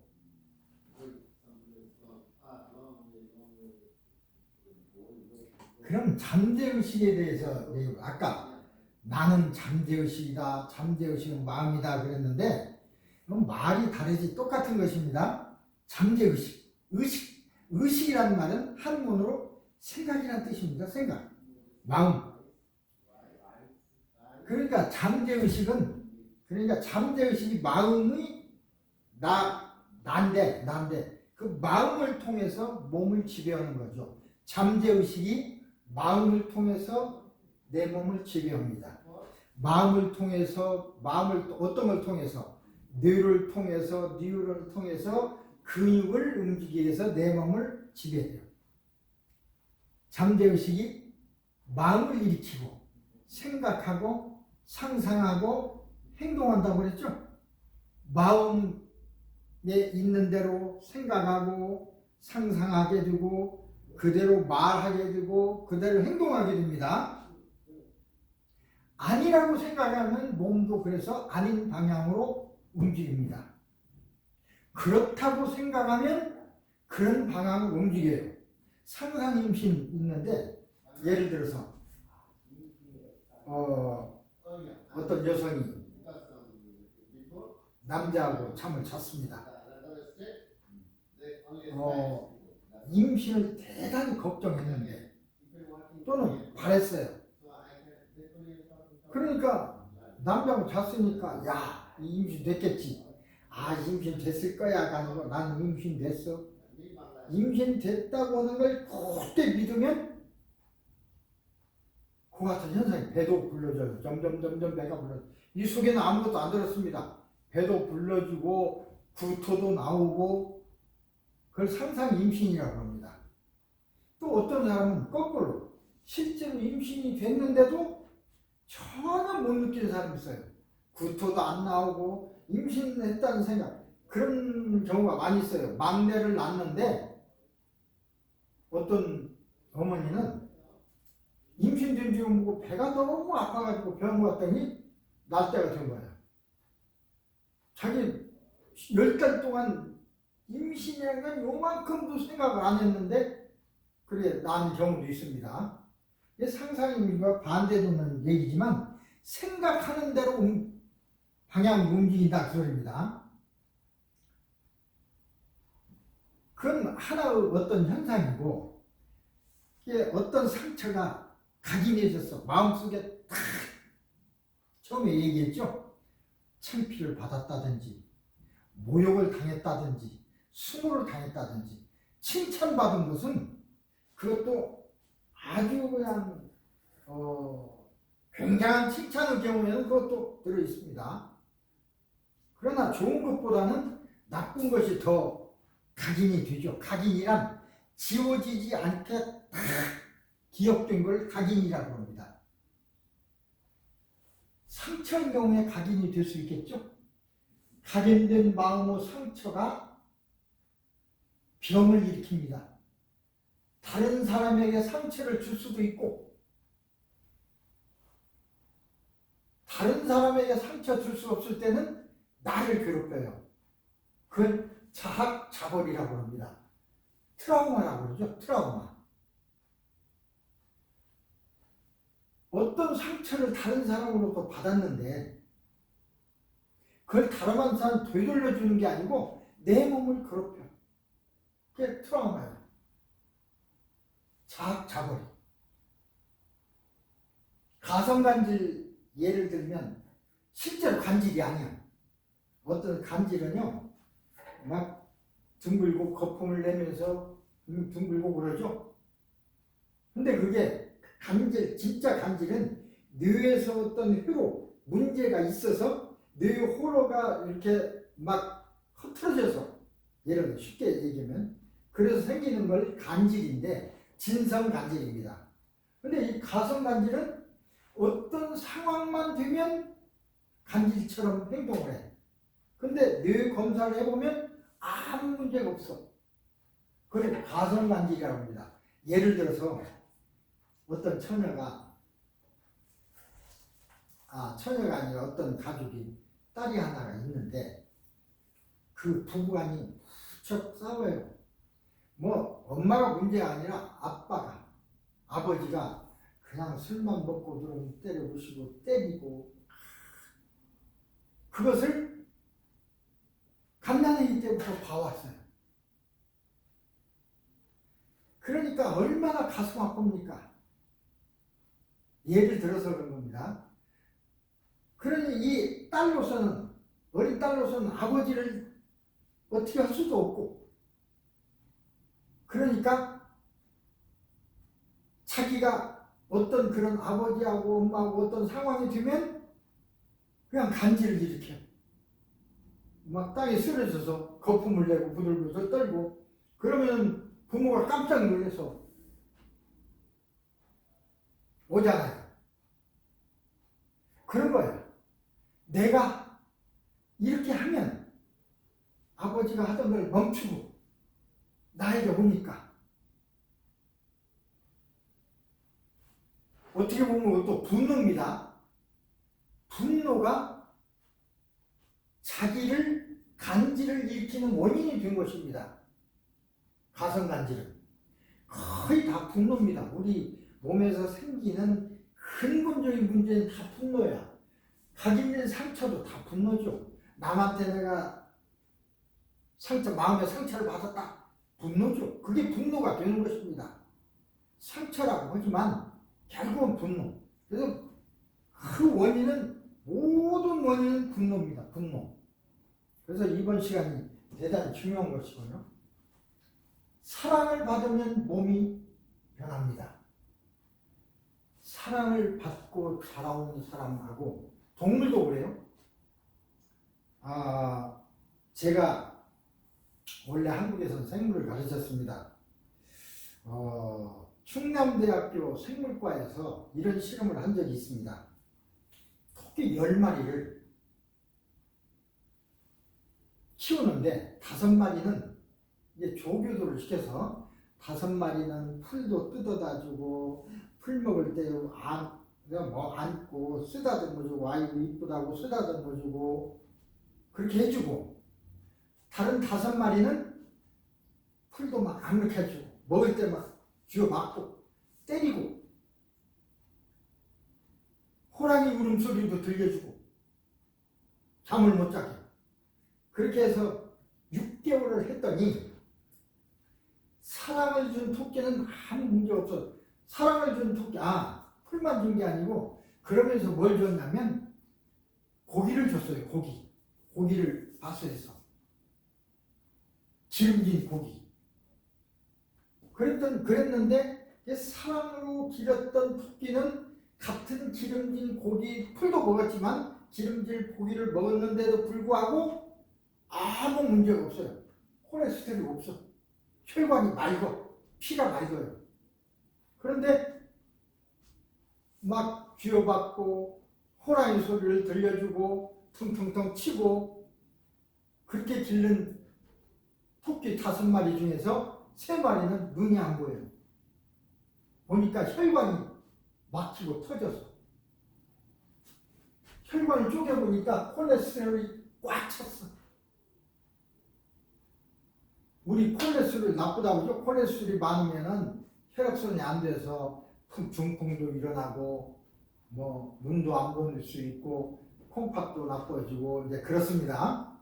그럼 잠재의식에 대해서 아까 나는 잠재의식이다, 잠재의식은 마음이다 그랬는데 그럼 말이 다르지 똑같은 것입니다. 잠재의식, 의식이라는 말은 한문으로 생각이라는 뜻입니다. 생각, 마음. 그러니까 잠재의식이 마음의 난데 그 마음을 통해서 몸을 지배하는 거죠. 잠재의식이 마음을 통해서 내 몸을 지배합니다. 마음을 어떤 걸 통해서? 뇌를 통해서, 뉴런을 통해서 근육을 움직이게 해서 내 몸을 지배해요. 잠재의식이 마음을 일으키고 생각하고 상상하고 행동한다고 그랬죠? 마음에 있는 대로 생각하고 상상하게 되고 그대로 말하게 되고 그대로 행동하게 됩니다. 아니라고 생각하면 몸도 그래서 아닌 방향으로 움직입니다. 그렇다고 생각하면 그런 방향으로 움직여요. 상상임신 있는데 예를 들어서 어떤 여성이 남자하고 잠을 잤습니다. 임신을 대단히 걱정했는데 또는 바랬어요. 그러니까 남자하고 잤으니까 야, 이 임신 됐겠지. 아, 임신 됐을 거야가 아니고 난 임신 됐어. 임신 됐다고 하는 걸 굳게 믿으면 그 같은 현상이 배도 불러져요. 점점 배가 불러져. 이 속에는 아무것도 안 들었습니다. 배도 불러지고 구토도 나오고 그걸 상상 임신이라고 합니다. 또 어떤 사람은 거꾸로 실제로 임신이 됐는데도 전혀 못 느끼는 사람이 있어요. 구토도 안 나오고 임신했다는 생각, 그런 경우가 많이 있어요. 막내를 낳는데 어떤 어머니는 임신된 줄 모르고 배가 너무 아파가지고 병원 갔더니 날 때가 된 거예요. 자기 10달 동안 임신이라는 건 요만큼도 생각을 안 했는데 그래 낳은 경우도 있습니다. 이게 상상임과 반대되는 얘기지만 생각하는 대로 방향이 움직인다 그 소리입니다. 그건 하나의 어떤 현상이고 이게 어떤 상처가 각인해졌어. 마음속에 딱 처음에 얘기했죠. 창피를 받았다든지 모욕을 당했다든지 수모를 당했다든지 칭찬받은 것은 그것도 아주 그냥 굉장한 칭찬의 경우에는 그것도 들어있습니다. 그러나 좋은 것보다는 나쁜 것이 더 각인이 되죠. 각인이란 지워지지 않게 딱 기억된 걸 각인이라고 합니다. 상처인 경우에 각인이 될 수 있겠죠. 각인된 마음의 상처가 병을 일으킵니다. 다른 사람에게 상처를 줄 수도 있고 다른 사람에게 상처 줄 수 없을 때는 나를 괴롭혀요. 그건 자학자벌이라고 합니다. 트라우마라고 그러죠. 트라우마. 어떤 상처를 다른 사람으로부터 받았는데 그걸 다른 사람 되돌려주는 게 아니고 내 몸을 괴롭혀. 그게 트라우마예요. 자학자벌이. 가성간질 예를 들면 실제로 간질이 아니야. 어떤 간질은요 막 둥글고 거품을 내면서 둥글고 그러죠. 근데 그게 간질, 진짜 간질은 뇌에서 어떤 회로 문제가 있어서 뇌 호로가 이렇게 막 흐트러져서, 예를 들어 쉽게 얘기하면 그래서 생기는 걸 간질인데 진성 간질입니다. 근데 이 가성 간질은 어떤 상황만 되면 간질처럼 행동을 해. 근데 뇌 검사를 해보면 아무 문제가 없어. 그걸 가성 간질이라고 합니다. 예를 들어서 어떤 처녀가 아니라 어떤 가족이 딸이 하나가 있는데 그 부부간이 무척 싸워요. 뭐 엄마가 문제가 아니라 아버지가 그냥 술만 먹고 들어오면 때려부시고 때리고, 그것을 갓난아기 때부터 봐왔어요. 그러니까 얼마나 가슴 아픕니까? 예를 들어서 그런 겁니다. 그러니 이 딸로서는, 어린 딸로서는 아버지를 어떻게 할 수도 없고, 그러니까 자기가 어떤 그런 아버지하고 엄마하고 어떤 상황이 되면 그냥 간질을 일으켜. 막 땅에 쓰러져서 거품을 내고 부들부들 떨고, 그러면 부모가 깜짝 놀라서 오잖아요. 그런 거예요. 내가 이렇게 하면 아버지가 하던 걸 멈추고 나에게 오니까, 어떻게 보면 또 분노입니다. 분노가 자기를 간질을 일으키는 원인이 된 것입니다. 가성간질은 거의 다 분노입니다. 우리 몸에서 생기는 근본적인 문제는 다 분노야. 각인된 상처도 다 분노죠. 남한테 내가 마음의 상처를 받았다. 분노죠. 그게 분노가 되는 것입니다. 상처라고 하지만 결국은 분노. 그래서 그 원인은, 모든 원인은 분노입니다. 분노. 그래서 이번 시간이 대단히 중요한 것이고요. 사랑을 받으면 몸이 변합니다. 사랑을 받고 자라온 사람하고, 동물도 그래요. 제가 원래 한국에서 생물을 가르쳤습니다. 충남대학교 생물과에서 이런 실험을 한 적이 있습니다. 토끼 10마리를 키우는데 5마리는 이제 조교도를 시켜서 5마리는 풀도 뜯어다 주고, 풀 먹을 때 안고 쓰다듬어 주고, 아이고 이쁘다고 쓰다듬어 주고 그렇게 해주고, 다른 5마리는 풀도 막 아무렇게 해주고, 먹을 때 막 쥐어 맞고 때리고, 호랑이 울음소리도 들려주고 잠을 못 자게, 그렇게 해서 6개월을 했더니 사랑을 준 토끼는 아무 문제 없어. 사랑을 준 토끼, 풀만 준 게 아니고, 그러면서 뭘 줬냐면 고기를 줬어요. 고기를 바스에서 기름진 고기. 그랬는데 사랑으로 기렸던 토끼는 같은 기름진 고기, 풀도 먹었지만 기름진 고기를 먹었는데도 불구하고 아무 문제가 없어요. 콜레스테롤이 없어. 혈관이 맑어. 피가 맑아요. 그런데 막 쥐어받고 호랑이 소리를 들려주고 퉁퉁퉁 치고 그렇게 기른 토끼 5마리 중에서 3마리는 눈이 안 보여요. 보니까 혈관이 막히고 터져서, 혈관을 쪼개보니까 콜레스테롤이 꽉 찼어. 우리 콜레스테롤 나쁘다고 하죠. 콜레스테롤이 많으면은 혈액순환이 안 돼서 중풍도 일어나고, 눈도 안 보일 수 있고, 콩팥도 나빠지고, 이제 그렇습니다.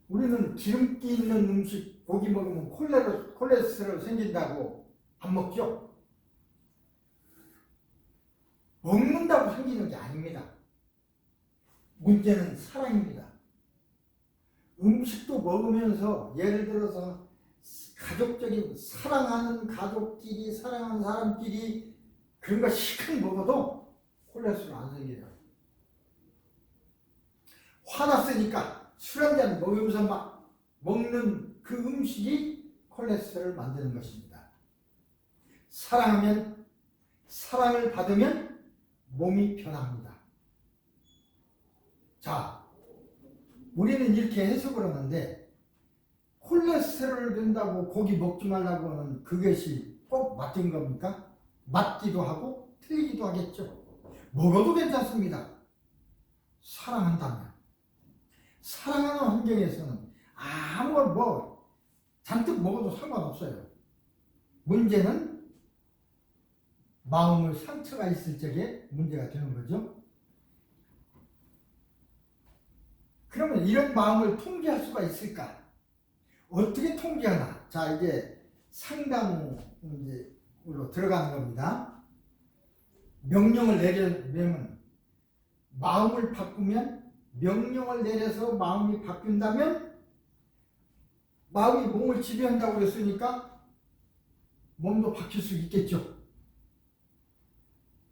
우리는 기름기 있는 음식, 고기 먹으면 콜레스테롤 생긴다고 안 먹죠? 먹는다고 생기는 게 아닙니다. 문제는 사랑입니다. 음식도 먹으면서, 예를 들어서 가족적인, 사랑하는 가족끼리, 사랑하는 사람끼리 그런 거 시큰 먹어도 콜레스테롤 안 생겨요. 화났으니까 술 한잔 먹으면서 막 먹는 그 음식이 콜레스테롤을 만드는 것입니다. 사랑을 받으면 몸이 변합니다. 자, 우리는 이렇게 해석을 하는데, 콜레스테롤을 된다고 고기 먹지 말라고 하는 그것이 꼭 맞는 겁니까? 맞기도 하고 틀리기도 하겠죠. 먹어도 괜찮습니다. 사랑한다면. 사랑하는 환경에서는 잔뜩 먹어도 상관없어요. 문제는 마음의 상처가 있을 적에 문제가 되는 거죠. 그러면 이런 마음을 통제할 수가 있을까? 어떻게 통제하나? 자, 이제 상담으로 들어가는 겁니다. 명령을 내려면, 마음을 바꾸면, 명령을 내려서 마음이 바뀐다면, 마음이 몸을 지배한다고 그랬으니까 몸도 바뀔 수 있겠죠.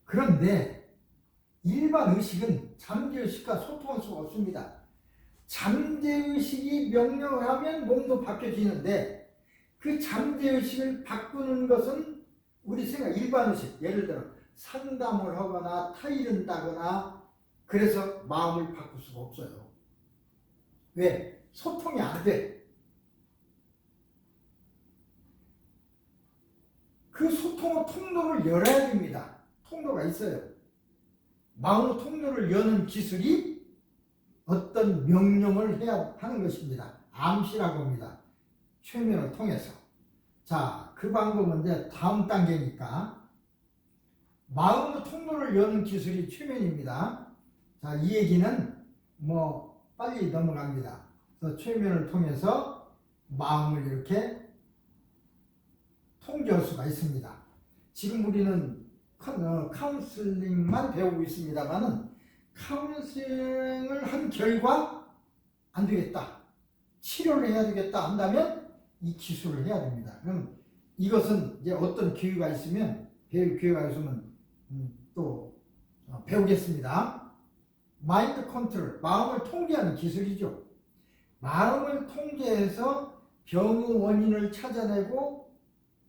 그런데 일반 의식은 잠재의식과 소통할 수가 없습니다. 잠재의식이 명령을 하면 몸도 바뀌어지는데, 그 잠재의식을 바꾸는 것은 우리 생각, 일반의식, 예를 들어 상담을 하거나 타일을 따거나 그래서 마음을 바꿀 수가 없어요. 왜? 소통이 안 돼. 그 소통의 통로를 열어야 됩니다. 통로가 있어요. 마음의 통로를 여는 기술이 어떤 명령을 해야 하는 것입니다. 암시라고 합니다. 최면을 통해서. 자, 그 방법은 이제 다음 단계니까, 마음의 통로를 여는 기술이 최면입니다. 자, 이 얘기는 뭐 빨리 넘어갑니다. 그래서 최면을 통해서 마음을 이렇게 통제할 수가 있습니다. 지금 우리는 카운슬링만 배우고 있습니다만은 카운슬링을 한 결과 안 되겠다, 치료를 해야 되겠다 한다면 이 기술을 해야 됩니다. 그럼 이것은 이제 어떤 기회가 있으면 또 배우겠습니다. 마인드 컨트롤, 마음을 통제하는 기술이죠. 마음을 통제해서 병의 원인을 찾아내고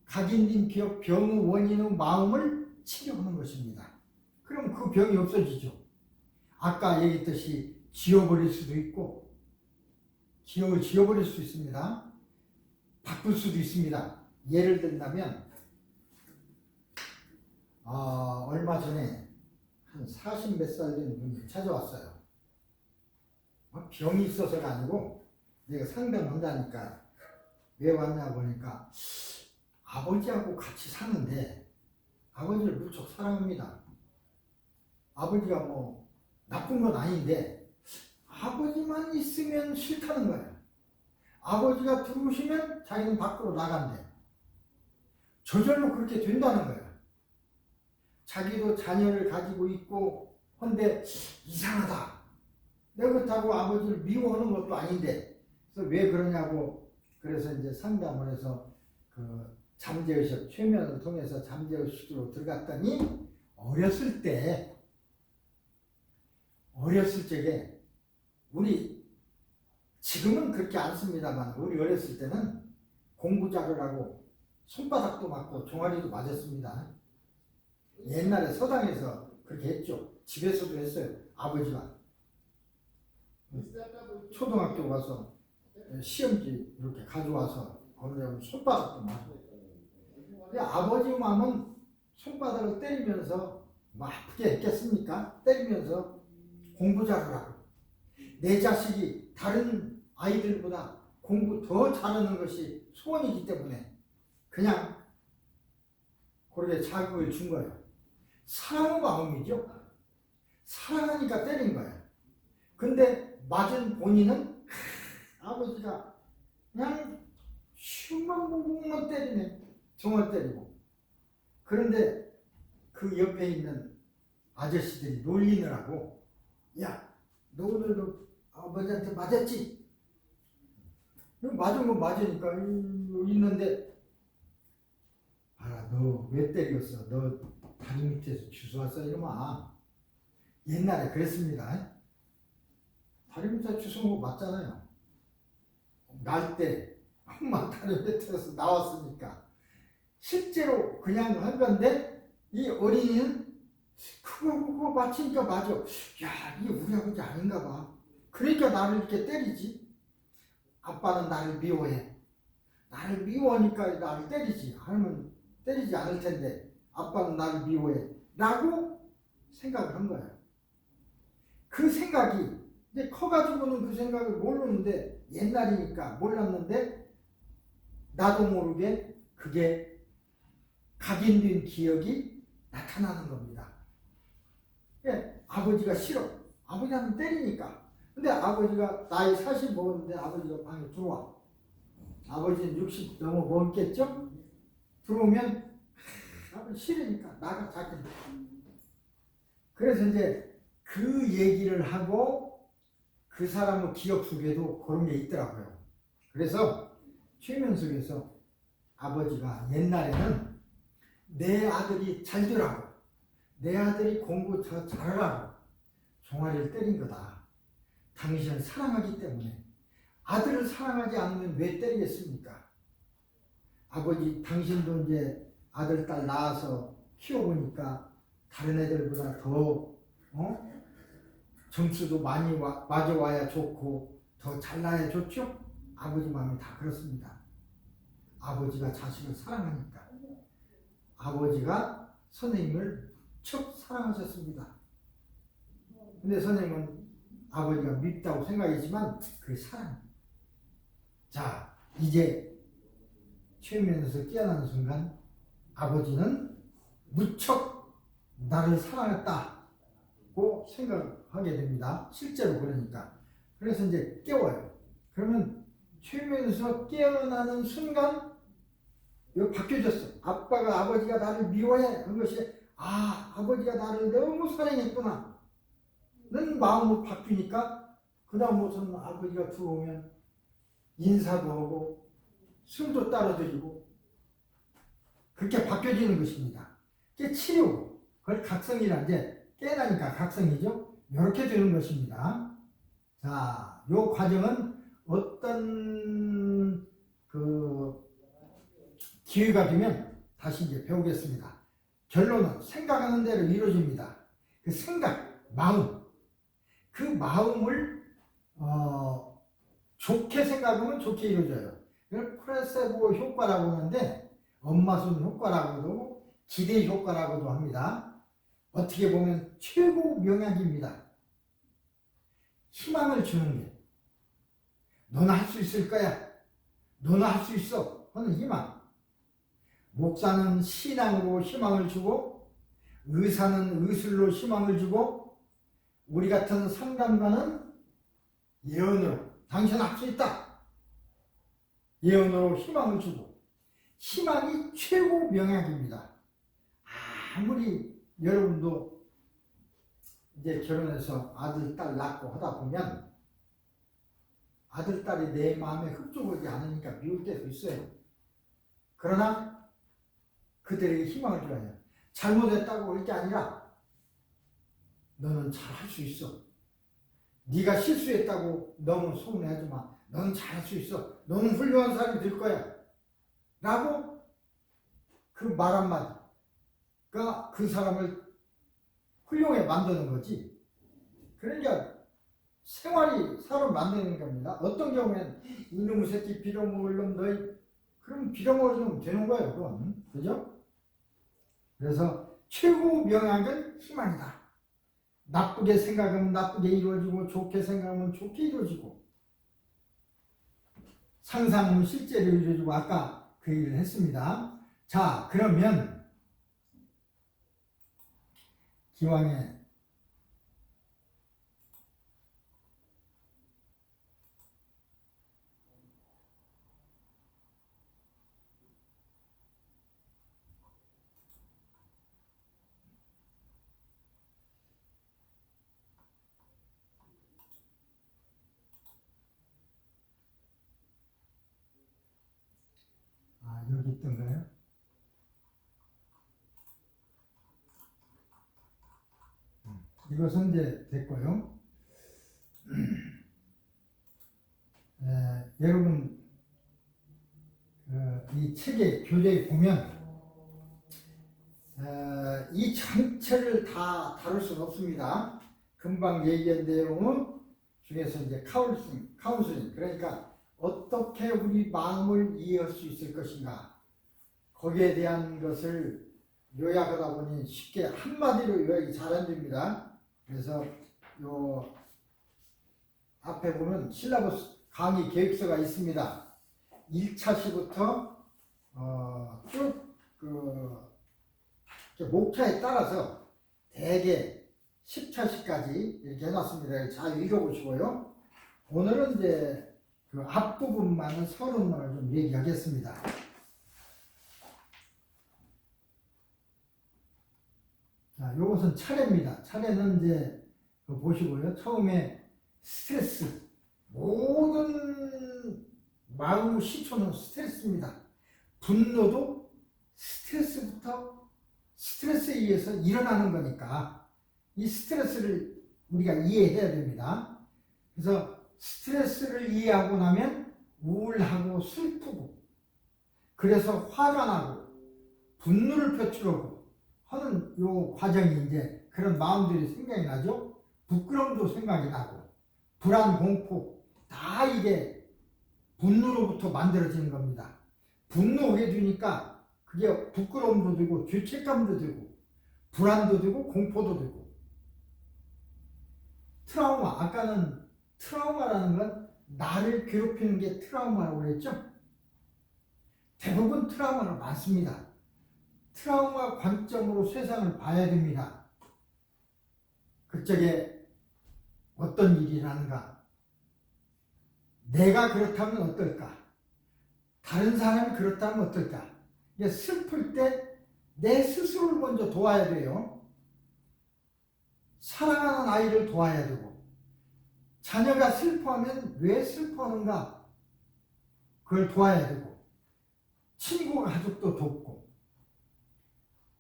각인된 기억, 병의 원인의 마음을 치료하는 것입니다. 그럼 그 병이 없어지죠. 아까 얘기했듯이 지워버릴 수도 있고, 기억을 지워버릴 수 있습니다. 바꿀 수도 있습니다. 예를 든다면 얼마 전에 한 40 몇 살 된 분이 찾아왔어요. 병이 있어서가 아니고 내가 상담한다니까 왜 왔냐 보니까 아버지하고 같이 사는데 아버지를 무척 사랑합니다. 아버지가 뭐 나쁜 건 아닌데 아버지만 있으면 싫다는 거예요. 아버지가 들어오시면 자기는 밖으로 나간대. 저절로 그렇게 된다는 거예요. 자기도 자녀를 가지고 있고 한데 이상하다. 내가 그렇다고 아버지를 미워하는 것도 아닌데. 그래서 왜 그러냐고. 그래서 이제 상담을 해서 그 잠재의식, 최면을 통해서 잠재의식으로 들어갔더니 어렸을 적에 우리 지금은 그렇게 안 씁니다만 우리 어렸을 때는 공부 잘하라고 손바닥도 맞고 종아리도 맞았습니다. 옛날에 서당에서 그렇게 했죠. 집에서도 했어요. 아버지가 초등학교 가서 시험지 이렇게 가져와서 거기다 손바닥도 맞고. 근데 아버지 마음은 손바닥을 때리면서 뭐 아프게 했겠습니까? 때리면서 공부 잘하라고. 내 자식이 다른 아이들보다 공부 더 잘하는 것이 소원이기 때문에 그냥 그렇게 자극을 준 거예요. 사랑의 마음이죠. 사랑하니까 때린 거예요. 근데 맞은 본인은 아버지가 그냥 흉만 보고만 때리네. 정말 때리고. 그런데 그 옆에 있는 아저씨들이 놀리느라고, 야, 너 오늘도 아버지한테 맞았지? 맞은 건 맞으니까 있는데, 아, 너 왜 때렸어? 너 다리 밑에서 주워왔어? 이러면 옛날에 그랬습니다. 다리 밑에서 주워온 거 맞잖아요. 날 때 엄마 다리 밑에서 나왔으니까 실제로 그냥 한 건데 이 어린이는 그거 맞히니까 맞아. 야, 이게 우리 아버지 아닌가 봐. 그러니까 나를 이렇게 때리지. 아빠는 나를 미워해. 나를 미워하니까 나를 때리지. 아니면 때리지 않을 텐데 아빠는 나를 미워해. 라고 생각을 한 거예요. 그 생각이 이제 커가지고는 그 생각을 모르는데 옛날이니까 몰랐는데 나도 모르게 그게 각인된 기억이 나타나는 겁니다. 예, 아버지가 싫어. 아버지한테 때리니까. 근데 아버지가 나이 40 먹었는데 아버지가 방에 들어와. 아버지는 60 넘어 먹겠죠? 들어오면 아버지 싫으니까 나가 자기는. 그래서 이제 그 얘기를 하고 그 사람의 기억 속에도 그런 게 있더라고요. 그래서 최면 속에서 아버지가 옛날에는 내 아들이 잘 되라고, 내 아들이 공부 더 잘하라고 종아리를 때린 거다. 당신을 사랑하기 때문에. 아들을 사랑하지 않으면 왜 때리겠습니까? 아버지, 당신도 이제 아들, 딸 낳아서 키워보니까 다른 애들보다 더 점수도 많이 맞아와야 좋고 더 잘나야 좋죠? 아버지 마음이 다 그렇습니다. 아버지가 자식을 사랑하니까. 아버지가 선생님을 무척 사랑하셨습니다. 근데 선생님은 아버지가 밉다고 생각했지만 그게 사랑. 자, 이제 최면에서 깨어나는 순간 아버지는 무척 나를 사랑했다고 생각하게 됩니다. 실제로 그러니까. 그래서 이제 깨워요. 그러면 최면에서 깨어나는 순간 이거 바뀌어졌어. 아버지가 나를 미워해 한 것이 아버지가 나를 너무 사랑했구나 는 마음으로 바뀌니까 그 다음부터는 아버지가 들어오면 인사도 하고 술도 따라 드리고 그렇게 바뀌어지는 것입니다. 그게 치료고 그걸 각성이라 이제 깨나니까 각성이죠. 이렇게 되는 것입니다. 자, 요 과정은 어떤 기회가 되면 다시 이제 배우겠습니다. 결론은 생각하는 대로 이루어집니다. 그 생각, 마음, 그 마음을 좋게 생각하면 좋게 이루어져요. 이걸 플라세보 효과라고 하는데 엄마손 효과라고도 하고 기대 효과라고도 합니다. 어떻게 보면 최고 명약입니다. 희망을 주는 게 너는 할 수 있을 거야. 너는 할 수 있어. 하는 희망. 목사는 신앙으로 희망을 주고 의사는 의술로 희망을 주고 우리 같은 상담가는 예언으로 당신 할 수 있다. 예언으로 희망을 주고 희망이 최고 명약입니다. 아무리 여러분도 이제 결혼해서 아들, 딸 낳고 하다 보면 아들, 딸이 내 마음에 흡족하지 않으니까 미울 때도 있어요. 그러나 그들에게 희망을 줘야 해요. 잘못했다고 할 게 아니라 너는 잘 할 수 있어. 네가 실수했다고 너무 서운해하지 마. 너는 잘할 수 있어. 너는 훌륭한 사람이 될 거야. 라고 그 말 한마디가 그 사람을 훌륭해 만드는 거지. 그러니까 생활이 사람 만드는 겁니다. 어떤 경우에는 이놈의 새끼 빌어먹을 놈 너희 그럼 빌어먹을 놈 되는 거예요. 그건. 그죠? 그래서 최고 명약은 희망이다. 나쁘게 생각하면 나쁘게 이루어지고 좋게 생각하면 좋게 이루어지고 상상은 실제로 이루어지고 아까 그 얘기를 했습니다. 자, 그러면 기왕에 여기 있던가요? 이것은 이제 됐고요. 여러분 이 책의 교재에 보면 이 전체를 다 다룰 수는 없습니다. 금방 얘기한 내용 중에서 이제 카운슬링 그러니까 어떻게 우리 마음을 이해할 수 있을 것인가 거기에 대한 것을 요약하다 보니 쉽게 한마디로 요약이 잘 안 됩니다. 그래서 요 앞에 보면 실라버스 강의 계획서가 있습니다. 1차 시부터 쭉 목차에 따라서 대개 10차시까지 이렇게 해놨습니다. 잘 읽어보시고요. 오늘은 이제 그 앞부분만은 서론만을 좀 얘기하겠습니다. 자, 요것은 차례입니다. 차례는 이제 보시고요. 처음에 스트레스. 모든 마음의 시초는 스트레스입니다. 분노도 스트레스에 의해서 일어나는 거니까 이 스트레스를 우리가 이해해야 됩니다. 그래서 스트레스를 이해하고 나면 우울하고 슬프고 그래서 화가 나고 분노를 표출하고 하는 요 과정이 이제 그런 마음들이 생각이 나죠. 부끄럼도 생각이 나고 불안, 공포 다 이게 분노로부터 만들어지는 겁니다. 분노하게 되니까 그게 부끄러움도 들고 죄책감도 들고 불안도 들고 공포도 들고 트라우마 아까는 트라우마라는 건 나를 괴롭히는 게 트라우마라고 그랬죠. 대부분 트라우마는 많습니다. 트라우마 관점으로 세상을 봐야 됩니다. 그쪽에 어떤 일이 나는가? 내가 그렇다면 어떨까? 다른 사람이 그렇다면 어떨까? 슬플 때 내 스스로를 먼저 도와야 돼요. 사랑하는 아이를 도와야 되고, 자녀가 슬퍼하면 왜 슬퍼하는가? 그걸 도와야 되고, 친구, 가족도 돕고.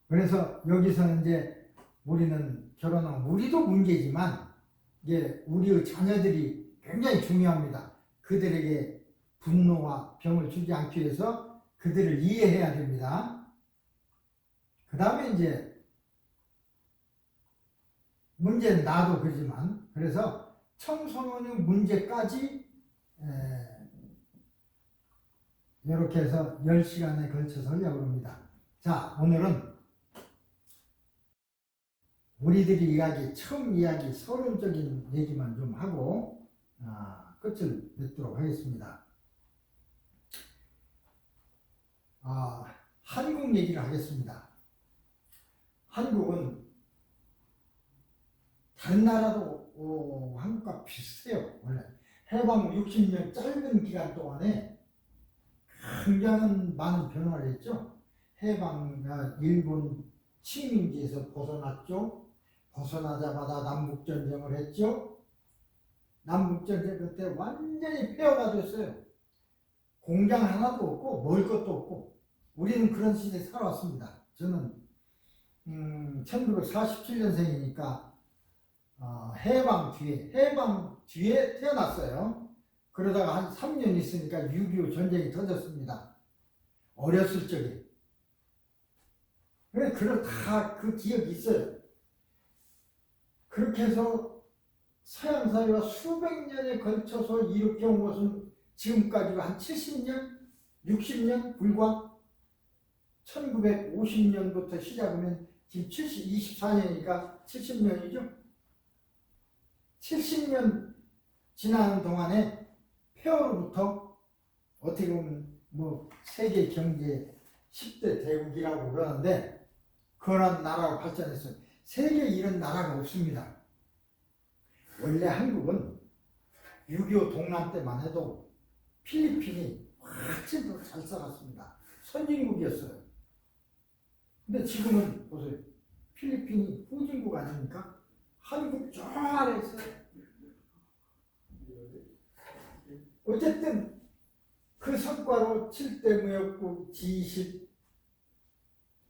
그래서 여기서는 이제 우리는 결혼하면 우리도 문제지만, 이게 우리의 자녀들이 굉장히 중요합니다. 그들에게 분노와 병을 주지 않기 위해서 그들을 이해해야 됩니다. 그 다음에 이제 문제는 나도 그러지만, 그래서 청소년의 문제까지 이렇게 해서 10시간에 걸쳐서 하려고 합니다. 자, 오늘은 우리들이 처음 이야기, 서론적인 얘기만 좀 하고 끝을 맺도록 하겠습니다. 한국 얘기를 하겠습니다. 한국은 다른 나라도 한국과 비슷해요. 원래 해방 60년 짧은 기간 동안에 굉장히 많은 변화를 했죠. 일본 식민지에서 벗어났죠. 벗어나자마자 남북전쟁을 했죠. 남북전쟁 그때 완전히 폐허가 됐어요. 공장 하나도 없고 먹을 것도 없고. 우리는 그런 시대에 살아왔습니다. 저는 1947년생이니까 해방 뒤에 태어났어요. 그러다가 한 3년 있으니까 6.25 전쟁이 터졌습니다. 어렸을 적에. 그래, 다 그 기억이 있어요. 그렇게 해서 서양 사회가 수백 년에 걸쳐서 이렇게 온 것은 지금까지가 한 70년, 60년 불과 1950년부터 시작하면 지금 24년이니까 70년이죠. 70년 지나는 동안에 폐허로부터 어떻게 보면 세계 경제 10대 대국이라고 그러는데 그런 나라로 발전했어요. 세계에 이런 나라가 없습니다. 원래 한국은 6.25 동란 때만 해도 필리핀이 훨씬 더 잘 살았습니다. 선진국이었어요. 근데 지금은 보세요. 필리핀이 후진국 아닙니까? 한국 저 아래 있어요. 어쨌든 그 성과로 7대 무역국 G20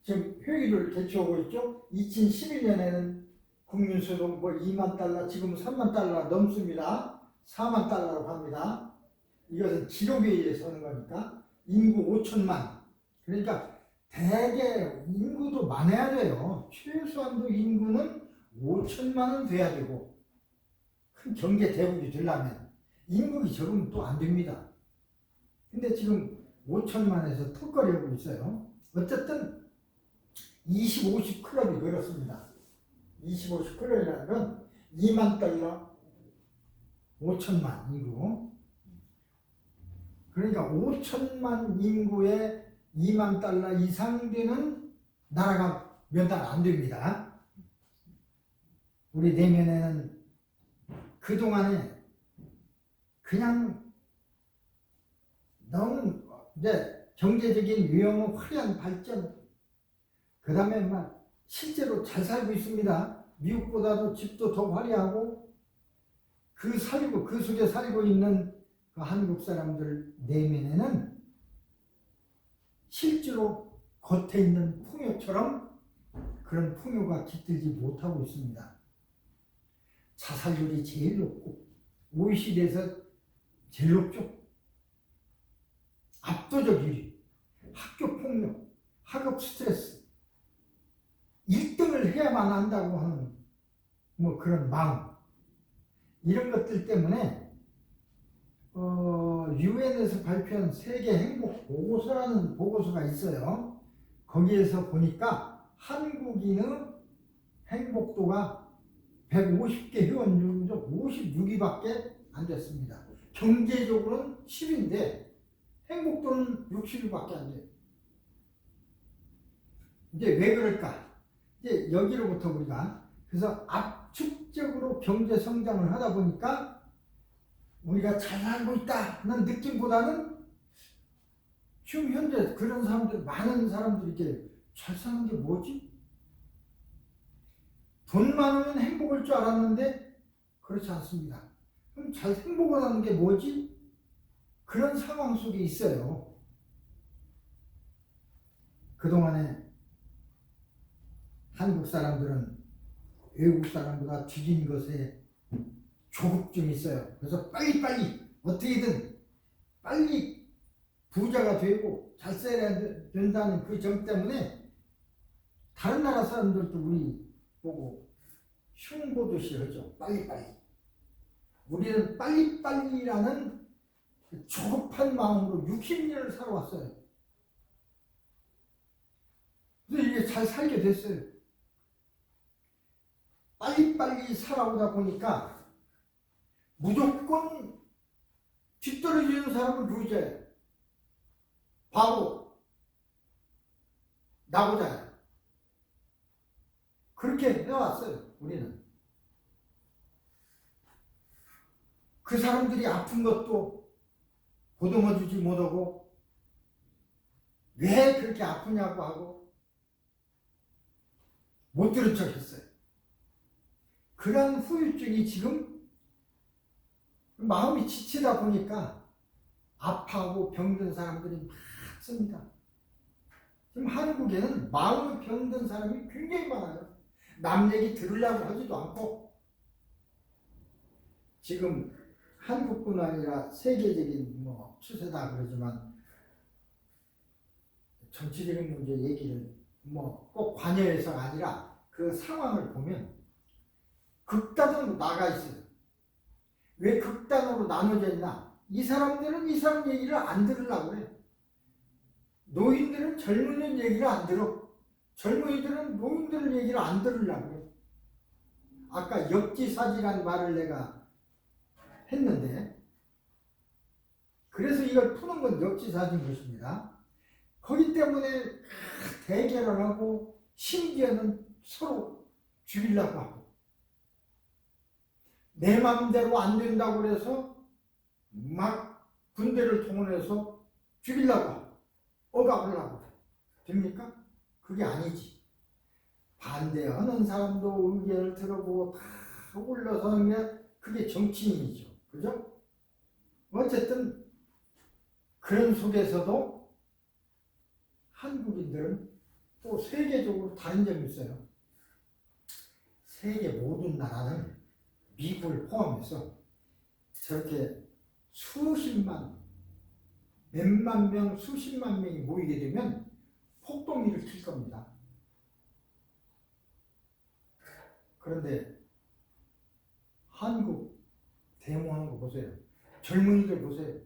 지금 회의를 개최하고 있죠. 2011년에는 국민소득 2만 달러, 지금 3만 달러 넘습니다. 4만 달러로 갑니다. 이것은 기록에 의해서 하는 거니까 인구 5천만. 그러니까 대개 인구도 많아야 돼요. 최소한도 인구는 5천만은 돼야 되고 큰 경제 대국이 되려면 인구가 적으면 또 안 됩니다. 근데 지금 5천만에서 턱걸이하고 있어요. 어쨌든 20, 50 클럽이 그렇습니다. 20, 50 클럽이라는 건 2만 달러, 5천만 인구. 그러니까 5천만 인구에 2만 달러 이상 되는 나라가 몇 나라 안 됩니다. 우리 내면에는 그동안에 그냥 너무 이제 경제적인 위험은 화려한 발전, 그 다음에 실제로 잘 살고 있습니다. 미국보다도 집도 더 화려하고 그 속에 살고 있는 그 한국 사람들 내면에는 실제로 겉에 있는 풍요처럼 그런 풍요가 깃들지 못하고 있습니다. 자살률이 제일 높고 OECD에서 제일 높죠. 압도적 1위. 학교 폭력, 학업 스트레스 1등을 해야만 한다고 하는 그런 마음, 이런 것들 때문에 유엔에서 발표한 세계 행복 보고서라는 보고서가 있어요. 거기에서 보니까 한국인의 행복도가 150개 회원 중 56위밖에 안 됐습니다. 경제적으로는 10인데 행복도는 60위밖에 안 돼요. 이제 왜 그럴까? 이제 여기로부터 우리가 그래서 압축적으로 경제 성장을 하다 보니까 우리가 잘 살고 있다는 느낌보다는 지금 현재 그런 사람들, 많은 사람들이 이렇게 잘 사는 게 뭐지? 돈 많으면 행복할 줄 알았는데 그렇지 않습니다. 그럼 잘 행복을 하는 게 뭐지? 그런 상황 속에 있어요. 그동안에 한국 사람들은 외국 사람보다 뒤진 것에 조급증이 있어요. 그래서 빨리빨리 어떻게든 빨리 부자가 되고 잘 살아야 된다는 그 점 때문에 다른 나라 사람들도 우리 보고 흉보듯이 하죠. 빨리빨리. 우리는 빨리빨리라는 조급한 마음으로 60년을 살아왔어요. 그래서 이게 잘 살게 됐어요. 빨리빨리 살아오다 보니까 무조건 뒤떨어지는 사람은 루저예요. 바보, 나고자예요. 그렇게 해왔어요. 우리는. 그 사람들이 아픈 것도 보듬어주지 못하고 왜 그렇게 아프냐고 하고 못 들은 척 했어요. 그런 후유증이 지금 마음이 지치다 보니까 아파하고 병든 사람들이 많습니다. 지금 한국에는 마음이 병든 사람이 굉장히 많아요. 남 얘기 들으려고 하지도 않고 지금 한국뿐 아니라 세계적인 추세다 그러지만 정치적인 문제 얘기를 꼭 관여해서가 아니라 그 상황을 보면 극단으로 나가 있어요. 왜 극단으로 나눠져 있나? 이 사람들은 이 사람 얘기를 안 들으려고 해요. 노인들은 젊은이들 얘기를 안 들어. 젊은이들은 노인들 얘기를 안 들으려고 해요. 아까 역지사지란 말을 내가 했는데 그래서 이걸 푸는 건 역지사지인 것입니다. 거기 때문에 대결을 하고 심지어는 서로 죽이려고 하고 내 마음대로 안 된다고 그래서 막 군대를 동원해서 죽이려고 하고 억압하려고 해요. 됩니까? 그게 아니지. 반대하는 사람도 의견을 들어보고 다 올라서는 게 그게 정치인이죠. 그죠? 어쨌든 그런 속에서도 한국인들은 또 세계적으로 다른 점이 있어요. 세계 모든 나라는 미국을 포함해서 저렇게 수십만, 몇만 명, 수십만 명이 모이게 되면 폭동을 일으킬 겁니다. 그런데 한국 데모하는 거 보세요. 젊은이들 보세요.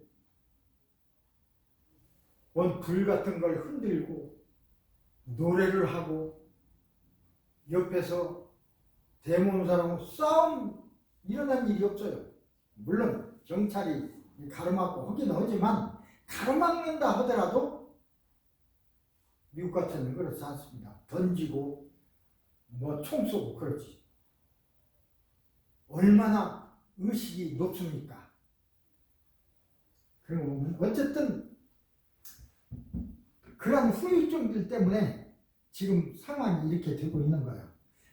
불 같은 걸 흔들고 노래를 하고 옆에서 데모하는 사람은 싸움 일어난 일이 없어요. 물론 경찰이 가로막고 하긴 하지만 가로막는다 하더라도 미국 같은 데 그렇지 않습니다. 던지고 총 쏘고 그렇지. 얼마나 의식이 높습니까? 그리고 어쨌든 그런 후유증들 때문에 지금 상황이 이렇게 되고 있는 거예요.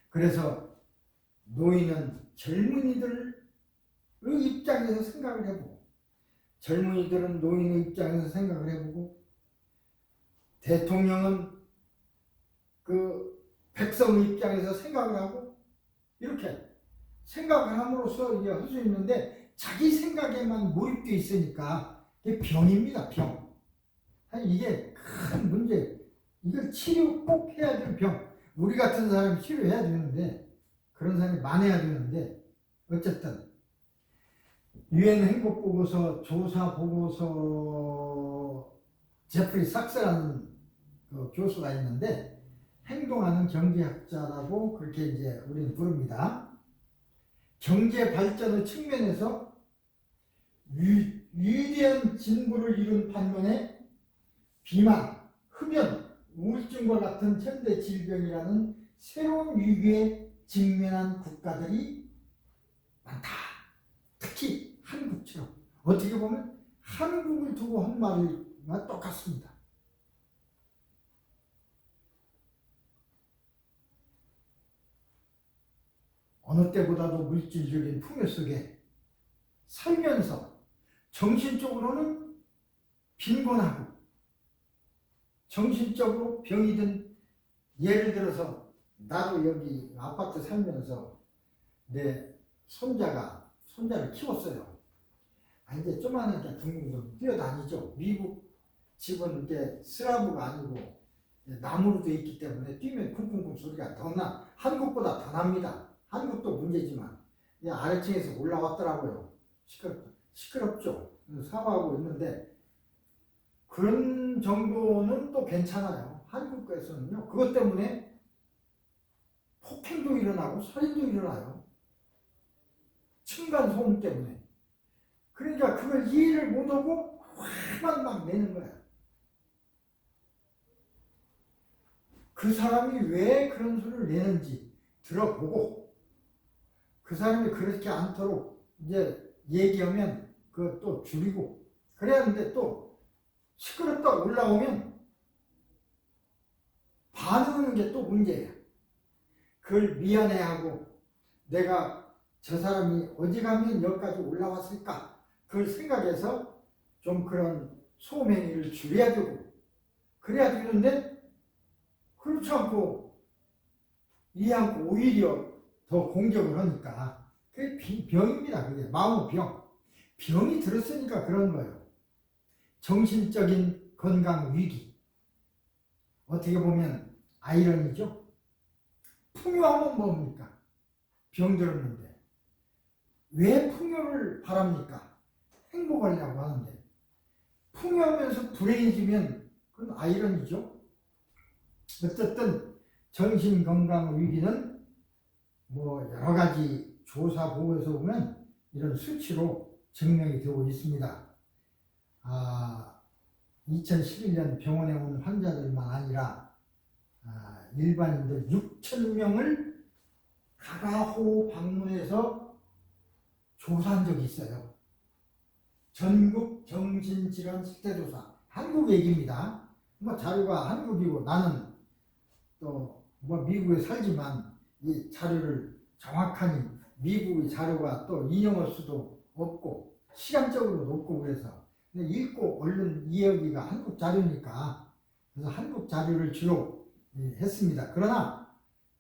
그래서 노인은 젊은이들의 입장에서 생각을 해보고 젊은이들은 노인의 입장에서 생각을 해보고 대통령은 그 백성의 입장에서 생각을 하고 이렇게 생각을 함으로써 이게 할 수 있는데 자기 생각에만 몰입되어 있으니까 이게 병입니다. 병. 이게 큰 문제. 이걸 치료 꼭 해야 될 병. 우리 같은 사람이 치료해야 되는데 그런 사람이 많아야 되는데 어쨌든 유엔 행복보고서 조사 보고서 제프리 삭스라는 그 교수가 있는데 행동하는 경제학자라고 그렇게 이제 우리는 부릅니다. 경제 발전의 측면에서 위대한 진보를 이룬 반면에 비만, 흡연, 우울증과 같은 현대 질병이라는 새로운 위기에 직면한 국가들이 많다. 특히 한국처럼. 어떻게 보면 한국을 두고 한 말과 똑같습니다. 어느 때보다도 물질적인 풍요 속에 살면서 정신적으로는 빈곤하고 정신적으로 병이 든, 예를 들어서 나도 여기 아파트 살면서 내 손자를 키웠어요. 이제 조그마하니까 둥둥둥 뛰어다니죠. 미국 집은 이게 슬라브가 아니고 나무로 되어 있기 때문에 뛰면 쿵쿵쿵 소리가 더 나. 한국보다 더 납니다. 한국도 문제지만 아래층에서 올라왔더라고요. 시끄럽죠. 사과하고 있는데 그런 정도는 또 괜찮아요. 한국에서는요. 그것 때문에 폭행도 일어나고 살인도 일어나요. 층간소음 때문에. 그러니까 그걸 이해를 못하고 화만 막 내는 거야. 그 사람이 왜 그런 소리를 내는지 들어보고 그 사람이 그렇게 않도록 이제 얘기하면 그것도 줄이고 그래야 하는데 또 시끄럽다 올라오면 반응하는 게 또 문제야. 그걸 미안해하고 내가 저 사람이 어지간하면 여기까지 올라왔을까 그걸 생각해서 좀 그런 소음행위를 줄여야 되고 그래야 되는데 그렇지 않고 이해 않고 오히려 더 공격을 하니까 그게 병입니다. 그게 마음의 병. 병이 들었으니까 그런 거예요. 정신적인 건강 위기. 어떻게 보면 아이러니죠. 풍요하면 뭡니까? 병 들었는데 왜 풍요를 바랍니까? 행복하려고 하는데 풍요하면서 불행해지면 그건 아이러니죠. 어쨌든 정신건강 위기는 뭐 여러 가지 조사 보고서 보면 이런 수치로 증명이 되고 있습니다. 2011년 병원에 온 환자들만 아니라 일반인들 6,000명을 가가호 방문해서 조사한 적이 있어요. 전국 정신질환 실태조사. 한국 얘기입니다. 뭐 자료가 한국이고 나는 또 뭐 미국에 살지만 이 자료를 정확하니 미국의 자료가 또 인용할 수도 없고 시간적으로도 없고 그래서 읽고 얼른 이해하기가 한국 자료니까 그래서 한국 자료를 주로 했습니다. 그러나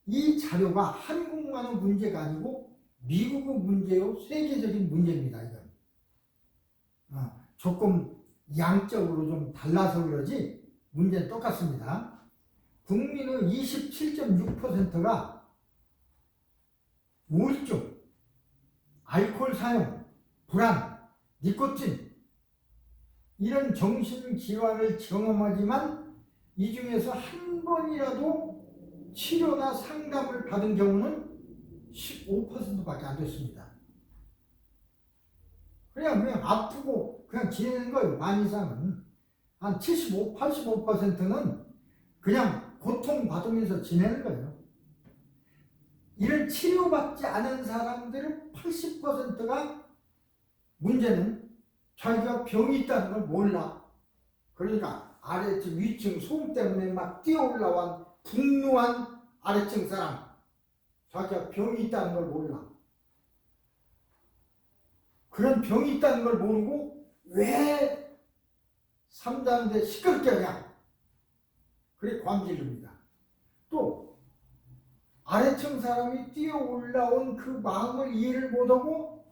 이 자료가 한국만의 문제가 아니고 미국의 문제요 세계적인 문제입니다. 이건 조금 양적으로 좀 달라서 그러지 문제는 똑같습니다. 국민의 27.6%가 우울증, 알코올 사용, 불안, 니코틴 이런 정신질환을 경험하지만 이 중에서 한 번이라도 치료나 상담을 받은 경우는 15%밖에 안 됐습니다. 그냥 아프고 그냥 지내는 거예요. 반 이상은. 한 75, 85%는 그냥 고통받으면서 지내는 거예요. 이를 치료받지 않은 사람들의 80%가 문제는 자기가 병이 있다는 걸 몰라. 그러니까 아래층, 위층, 소음 때문에 막 뛰어올라온 분노한 아래층 사람. 자기가 병이 있다는 걸 몰라. 그런 병이 있다는 걸 모르고 왜 삼자인데 시끄럽게 하냐. 그래 관질릅니다. 또 아래층 사람이 뛰어 올라온 그 마음을 이해를 못하고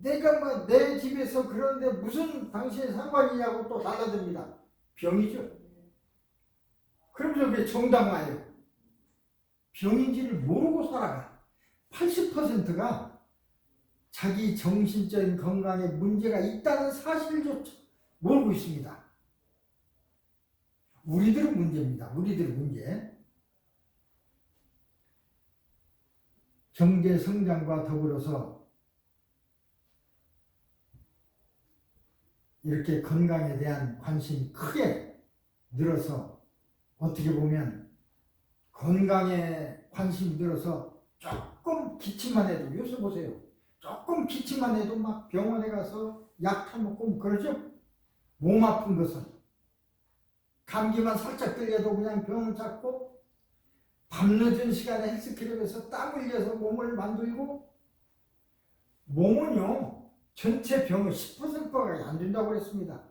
내가 뭐 내 집에서 그런데 무슨 당신의 상관이냐고 또 달라듭니다. 병이죠. 그러면서 그게 정당화예요. 병인지를 모르고 살아가. 80%가 자기 정신적인 건강에 문제가 있다는 사실조차 모르고 있습니다. 우리들은 문제입니다. 우리들은 문제. 경제 성장과 더불어서 이렇게 건강에 대한 관심이 크게 늘어서 어떻게 보면 건강에 관심이 들어서 조금 기침만 해도, 요새 보세요. 조금 기침만 해도 막 병원에 가서 약 타먹고 그러죠. 몸 아픈 것은 감기만 살짝 들려도 그냥 병원 찾고, 밤늦은 시간에 헬스클럽에서 땀 흘려서 몸을 만들고, 몸은요 전체 병의 10%밖에 안 된다고 했습니다.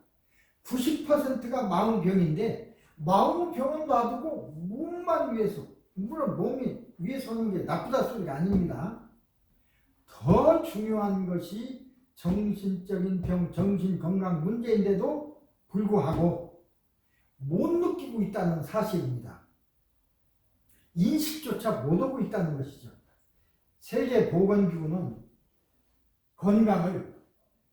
90%가 마음 병인데, 마음 병은 놔두고 몸만 위해서, 물론 몸이 위해서 하는 게 나쁘다 소리가 아닙니다. 더 중요한 것이 정신적인 병, 정신건강 문제인데도 불구하고 못 느끼고 있다는 사실입니다. 인식조차 못하고 있다는 것이죠. 세계보건기구는 건강을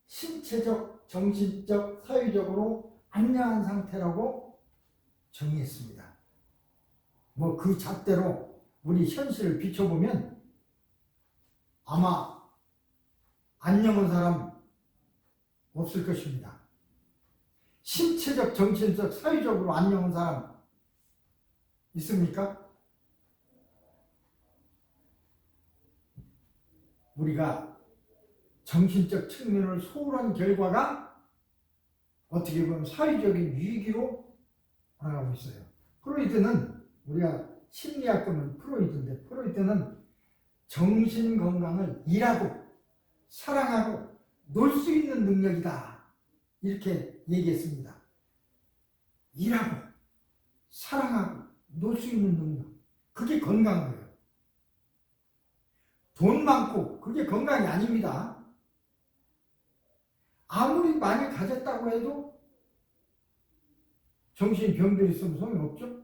신체적, 정신적, 사회적으로 안녕한 상태라고 정의했습니다. 뭐 그 잣대로 우리 현실을 비춰보면 아마 안녕한 사람 없을 것입니다. 신체적, 정신적, 사회적으로 안녕한 사람 있습니까? 우리가 정신적 측면을 소홀한 결과가 어떻게 보면 사회적인 위기로 돌아가고 있어요. 프로이드는, 우리가 심리학 하면 프로이드인데, 프로이드는 정신 건강을 일하고 사랑하고 놀 수 있는 능력이다, 이렇게 얘기했습니다. 일하고 사랑하고 놀 수 있는 능력, 그게 건강이에요. 돈 많고 그게 건강이 아닙니다. 아무리 많이 가졌다고 해도 정신병들이 있으면 소용없죠.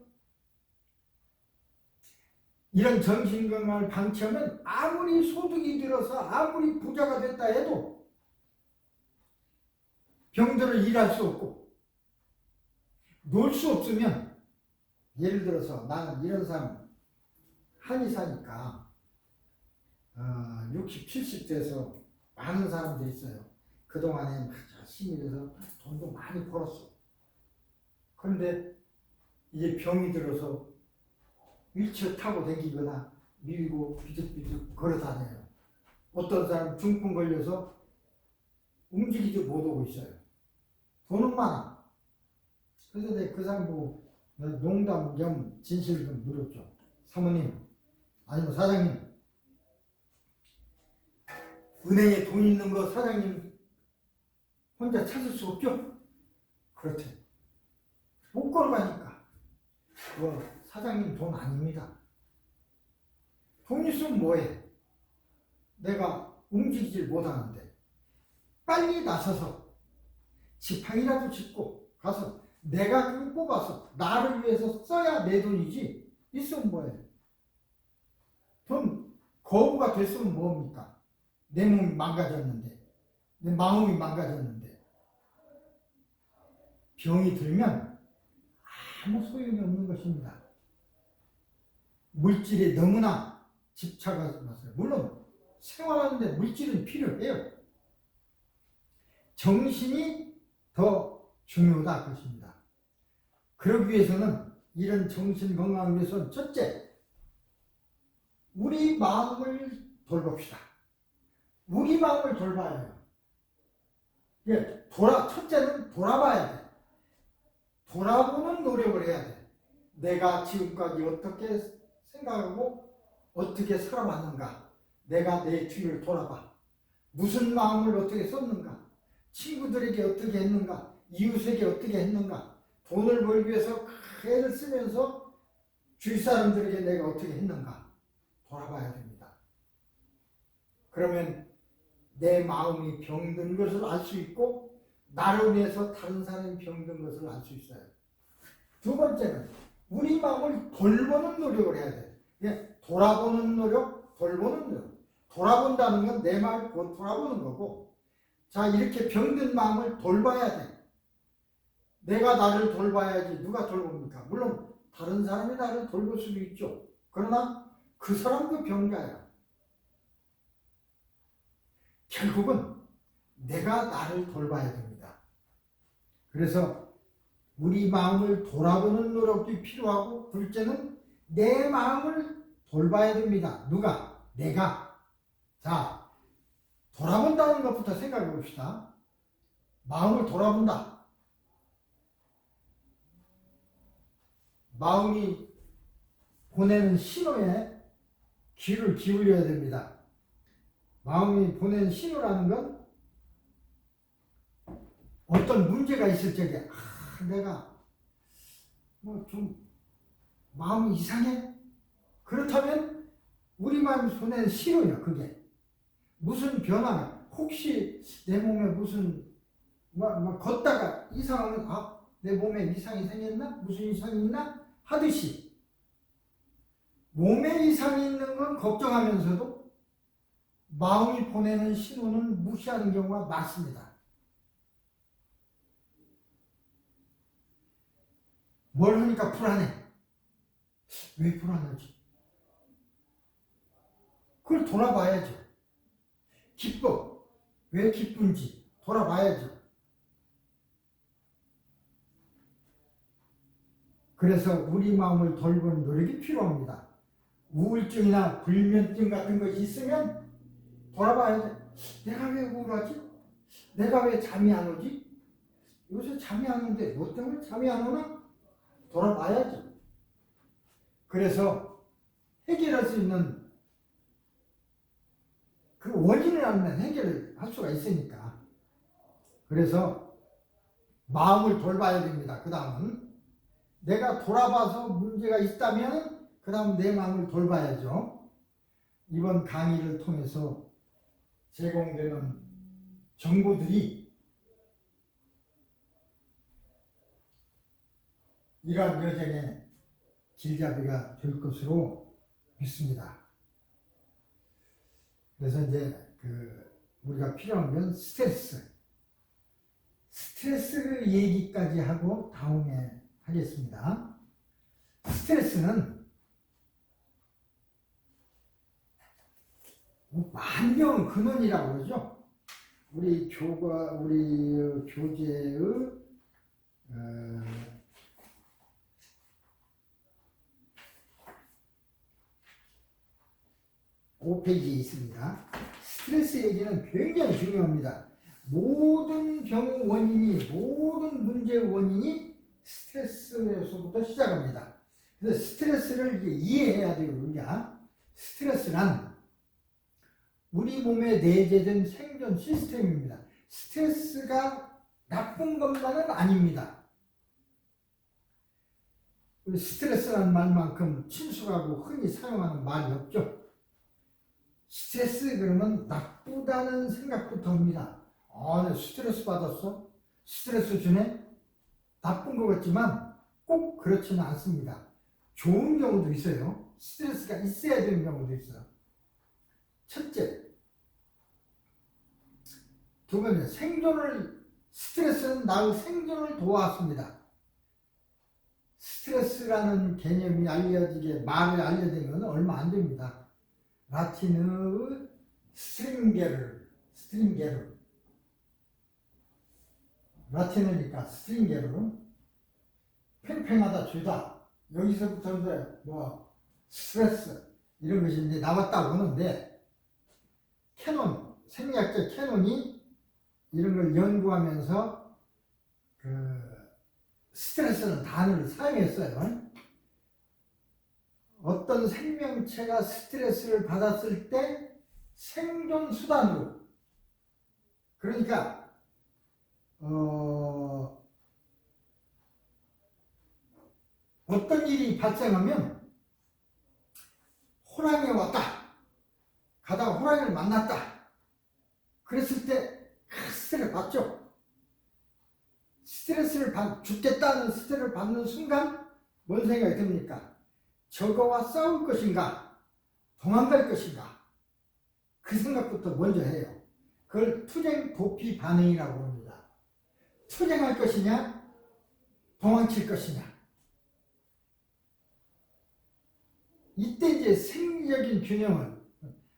이런 정신건강을 방치하면 아무리 소득이 들어서 아무리 부자가 됐다 해도 병들을 일할 수 없고, 놀 수 없으면, 예를 들어서 나는 이런 사람, 한의사니까 60, 70 돼서 많은 사람들이 있어요. 그동안에 열심히 일해서 돈도 많이 벌었어. 그런데 이제 병이 들어서 휠체어 타고 다니거나 밀고 비득비득 걸어 다녀요. 어떤 사람 중풍 걸려서 움직이지 못하고 있어요. 돈은 많아. 그래서 내가 그 사람 보고 농담 겸 진실을 좀 물었죠. 사모님, 아니면 사장님, 은행에 돈 있는 거 사장님 혼자 찾을 수 없죠? 그렇대. 못 걸어가니까. 그거 사장님 돈 아닙니다. 돈 있으면 뭐해? 내가 움직이질 못하는데 빨리 나서서 지팡이라도 짚고 가서 내가 그걸 뽑아서 나를 위해서 써야 내 돈이지, 있으면 뭐해? 돈 거부가 됐으면 뭡니까? 내 몸이 망가졌는데, 내 마음이 망가졌는데. 병이 들면 아무 소용이 없는 것입니다. 물질에 너무나 집착하지 마세요. 물론 생활하는데 물질은 필요해요. 정신이 더 중요하다 것입니다. 그러기 위해서는, 이런 정신 건강을 위해서는 첫째, 우리 마음을 돌봅시다. 우리 마음을 돌봐야 해요. 첫째는 돌아봐야 돼. 돌아보는 노력을 해야 돼. 내가 지금까지 어떻게 생각하고 어떻게 살아왔는가. 내가 내 뒤를 돌아봐. 무슨 마음을 어떻게 썼는가. 친구들에게 어떻게 했는가. 이웃에게 어떻게 했는가. 돈을 벌기 위해서 애를 쓰면서 주위 사람들에게 내가 어떻게 했는가. 돌아봐야 됩니다. 그러면 내 마음이 병든 것을 알 수 있고, 나를 위해서 다른 사람이 병든 것을 알 수 있어요. 두 번째는 우리 마음을 돌보는 노력을 해야 돼. 돌아보는 노력, 돌보는 노력. 돌아본다는 건 내 마음을 돌아보는 거고, 자, 이렇게 병든 마음을 돌봐야 돼. 내가 나를 돌봐야지 누가 돌봅니까? 물론 다른 사람이 나를 돌볼 수도 있죠. 그러나 그 사람도 병자야. 결국은 내가 나를 돌봐야 됩니다. 그래서 우리 마음을 돌아보는 노력이 필요하고, 둘째는 내 마음을 돌봐야 됩니다. 누가? 내가. 자, 돌아본다는 것부터 생각해 봅시다. 마음을 돌아본다. 마음이 보내는 신호에 귀를 기울여야 됩니다. 마음이 보내는 신호라는 건 어떤 문제가 있을 적에 내가 뭐 좀 마음이 이상해? 그렇다면 우리 마음이 보내는 신호야. 그게 무슨 변화가, 혹시 내 몸에 무슨 걷다가 이상하면 내 몸에 이상이 생겼나? 무슨 이상이 있나? 하듯이 몸에 이상이 있는 건 걱정하면서도 마음이 보내는 신호는 무시하는 경우가 많습니다. 뭘 하니까 불안해. 왜 불안하지? 그걸 돌아봐야죠. 기뻐. 왜 기쁜지 돌아봐야죠. 그래서 우리 마음을 돌보는 노력이 필요합니다. 우울증이나 불면증 같은 것이 있으면 돌아봐야죠. 내가 왜 우울하지? 내가 왜 잠이 안 오지? 요새 잠이 안 오는데 뭐 때문에 잠이 안 오나? 돌아봐야죠. 그래서 해결할 수 있는 그 원인을 알면 해결을 할 수가 있으니까. 그래서 마음을 돌봐야 됩니다. 그 다음은 내가 돌아봐서 문제가 있다면 그 다음 내 마음을 돌봐야죠. 이번 강의를 통해서 제공되는 정보들이 이러한 여정의 길잡이가 될 것으로 믿습니다. 그래서 이제 우리가 필요한 건 스트레스 얘기까지 하고 다음에 하겠습니다. 스트레스는 만병 근원이라고 그러죠. 우리 교재의 5페이지에 있습니다. 스트레스 얘기는 굉장히 중요합니다. 모든 병의 원인이, 모든 문제의 원인이 스트레스에서부터 시작합니다. 그래서 스트레스를 이해해야 돼요. 우리가 스트레스란 우리 몸에 내재된 생존 시스템입니다. 스트레스가 나쁜 것만은 아닙니다. 스트레스라는 말만큼 친숙하고 흔히 사용하는 말이 없죠. 스트레스 그러면 나쁘다는 생각부터 옵니다. 내 스트레스 받았어? 스트레스 주네? 나쁜 것 같지만 꼭 그렇지는 않습니다. 좋은 경우도 있어요. 스트레스가 있어야 되는 경우도 있어요. 첫째. 두 번째, 스트레스는 나의 생존을 도왔습니다. 스트레스라는 개념이 말을 알려진 건 얼마 안 됩니다. 라틴의 스트링게르. 라틴어니까 스트링게르. 팽팽하다, 주다. 여기서부터 이제 스트레스 이런 것이 이제 나왔다고 하는데, 생리학적 캐논이 이런 걸 연구하면서 스트레스라는 단어를 사용했어요. 어떤 생명체가 스트레스를 받았을 때 생존 수단으로, 그러니까 어떤 일이 발생하면 호랑이가 왔다, 가다가 호랑이를 만났다, 그랬을 때 스트레스를 받죠. 죽겠다는 스트레스를 받는 순간 뭔 생각이 듭니까? 저거와 싸울 것인가? 도망갈 것인가? 그 생각부터 먼저 해요. 그걸 투쟁 도피 반응이라고 합니다. 투쟁할 것이냐? 도망칠 것이냐? 이때 이제 생리적인 균형을,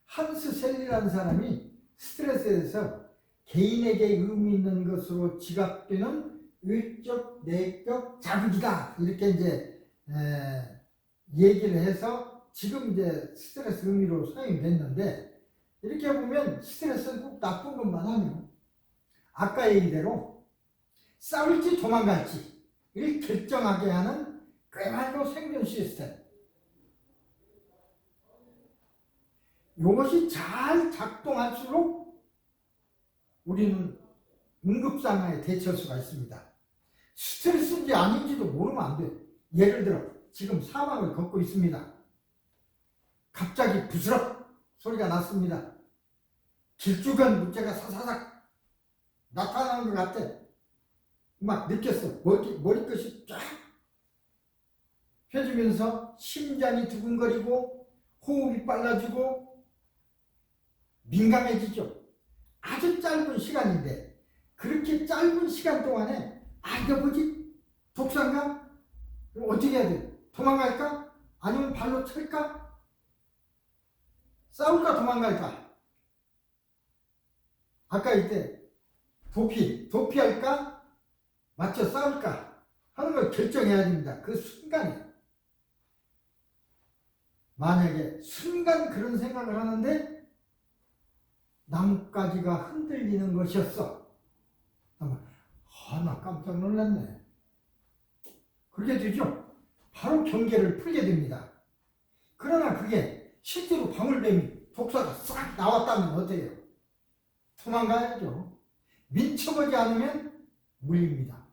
한스 셀리라는 사람이 스트레스에 대해서 개인에게 의미 있는 것으로 지각되는 외적, 내적 자극이다. 이렇게 이제 얘기를 해서 지금 이제 스트레스 의미로 사용이 됐는데, 이렇게 보면 스트레스는 꼭 나쁜 것만 하면 아까 얘기대로 싸울지 도망갈지 를 결정하게 하는 그야말로 생존 시스템. 이것이 잘 작동할수록 우리는 응급상황에 대처할 수가 있습니다. 스트레스인지 아닌지도 모르면 안 돼. 예를 들어 지금 사망을 걷고 있습니다. 갑자기 부스럭 소리가 났습니다. 길쭉한 물체가 사사삭 나타나는 것 같아. 막 느꼈어. 머리끝이 쫙 펴지면서 심장이 두근거리고 호흡이 빨라지고 민감해지죠. 아주 짧은 시간인데 그렇게 짧은 시간 동안에 이거 뭐지? 독사인가? 그럼 어떻게 해야 돼? 도망갈까? 아니면 발로 찰까? 싸울까 도망갈까? 아까 이때 도피할까? 맞춰 싸울까? 하는 걸 결정해야 됩니다. 그 순간에. 만약에 순간 그런 생각을 하는데 나뭇가지가 흔들리는 것이었어. 나 깜짝 놀랐네. 그렇게 되죠. 바로 경계를 풀게 됩니다. 그러나 그게 실제로 방울뱀이 독사가 싹 나왔다면 어때요? 도망가야죠. 민첩하지 않으면 물립니다.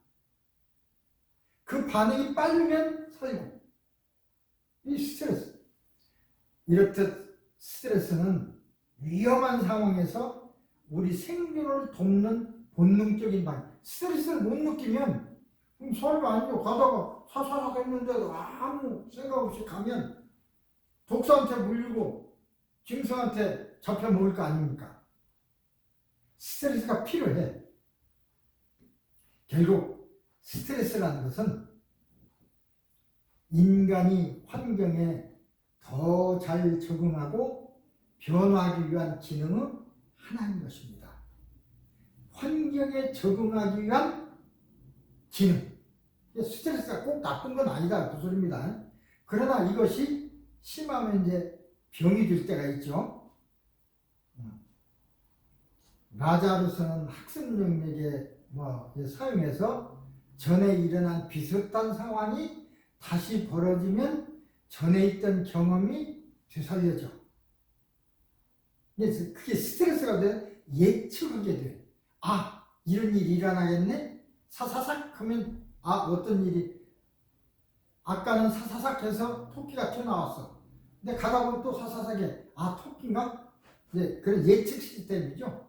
그 반응이 빠르면 살고. 이 스트레스. 이렇듯 스트레스는 위험한 상황에서 우리 생존을 돕는 본능적인 반응. 스트레스를 못 느끼면 서로 아니고 가다가 사사삭 했는데도 아무 생각 없이 가면 독사한테 물리고 짐승한테 잡혀 먹을 거 아닙니까? 스트레스가 필요해. 결국 스트레스라는 것은 인간이 환경에 더 잘 적응하고 변화하기 위한 기능의 하나인 것입니다. 환경에 적응하기 위한 기능. 스트레스가 꼭 나쁜 건 아니다. 그 소리입니다. 그러나 이것이 심하면 이제 병이 될 때가 있죠. 라자루스는 학습력에게 사용해서 전에 일어난 비슷한 상황이 다시 벌어지면 전에 있던 경험이 되살려져. 그래서 그게 스트레스가 돼. 예측하게 돼. 이런 일이 일어나겠네? 사사삭 하면 어떤 일이 아까는 사사삭 해서 토끼가 튀어나왔어. 근데 가다 보면 또 사사삭해. 토끼인가? 네, 그런 예측 시스템이죠.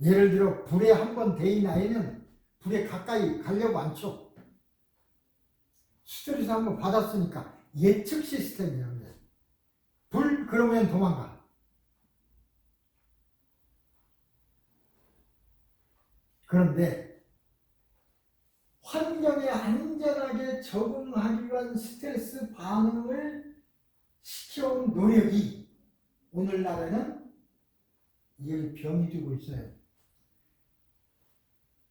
예를 들어 불에 한번 데인 아이는 불에 가까이 가려고 안 쳐. 스트레스 한번 받았으니까 예측 시스템이에요. 불 그러면 도망가. 그런데 환경에 안전하게 적응하기 위한 스트레스 반응을 시켜온 노력이 오늘날에는 이게 병이 되고 있어요.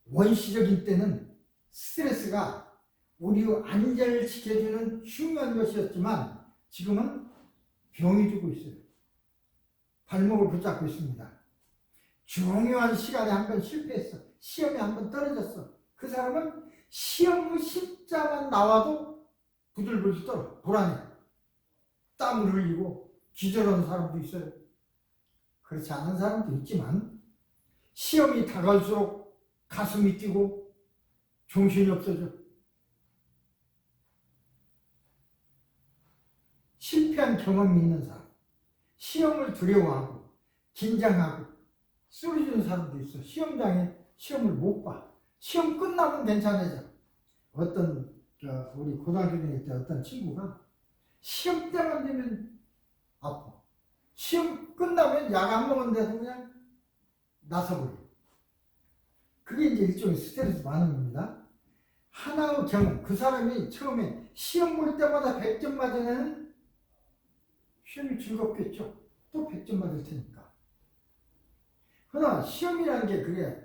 원시적인 때는 스트레스가 우리 안전을 지켜주는 중요한 것이었지만 지금은 병이 되고 있어요. 발목을 붙잡고 있습니다. 중요한 시간에 한번 실패했어. 시험에 한번 떨어졌어. 그 사람은 시험 십자만 나와도 부들부들 떨어. 불안해. 땀을 흘리고 기절하는 사람도 있어요. 그렇지 않은 사람도 있지만 시험이 다가올수록 가슴이 뛰고 정신이 없어져. 실패한 경험이 있는 사람, 시험을 두려워하고 긴장하고 쓰러지는 사람도 있어. 시험장에 시험을 못 봐. 시험 끝나면 괜찮아져. 우리 고등학교 다닐 때 어떤 친구가 시험 때만 되면 아파. 시험 끝나면 약 안 먹었는데도 그냥 나서버려. 그게 이제 일종의 스트레스 반응입니다. 하나의 경험, 그 사람이 처음에 시험 볼 때마다 100점 맞은 애는 시험이 즐겁겠죠. 또 100점 맞을 테니까. 그러나 시험이라는 게 그게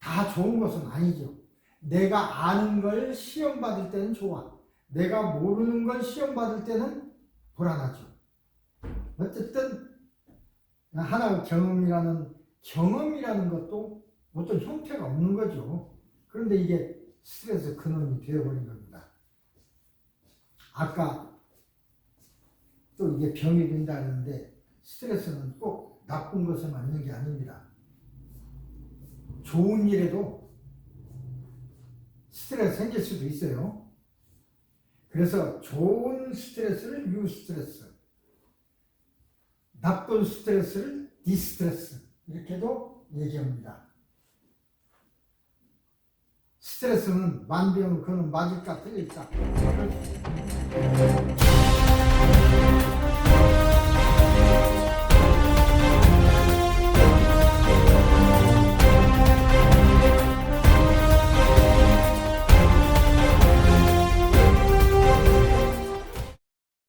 다 좋은 것은 아니죠. 내가 아는 걸 시험 받을 때는 좋아. 내가 모르는 걸 시험 받을 때는 불안하죠. 어쨌든 하나의 경험이라는 것도 어떤 형태가 없는 거죠. 그런데 이게 스트레스 근원이 되어버린 겁니다. 아까 또 이게 병이 된다는데 스트레스는 꼭 나쁜 것에만 있는 게 아닙니다. 좋은 일에도 스트레스 생길 수도 있어요. 그래서 좋은 스트레스를 유스트레스, 나쁜 스트레스를 디스트레스 이렇게도 얘기합니다. 스트레스는 만병 그는 맞을까 틀릴까?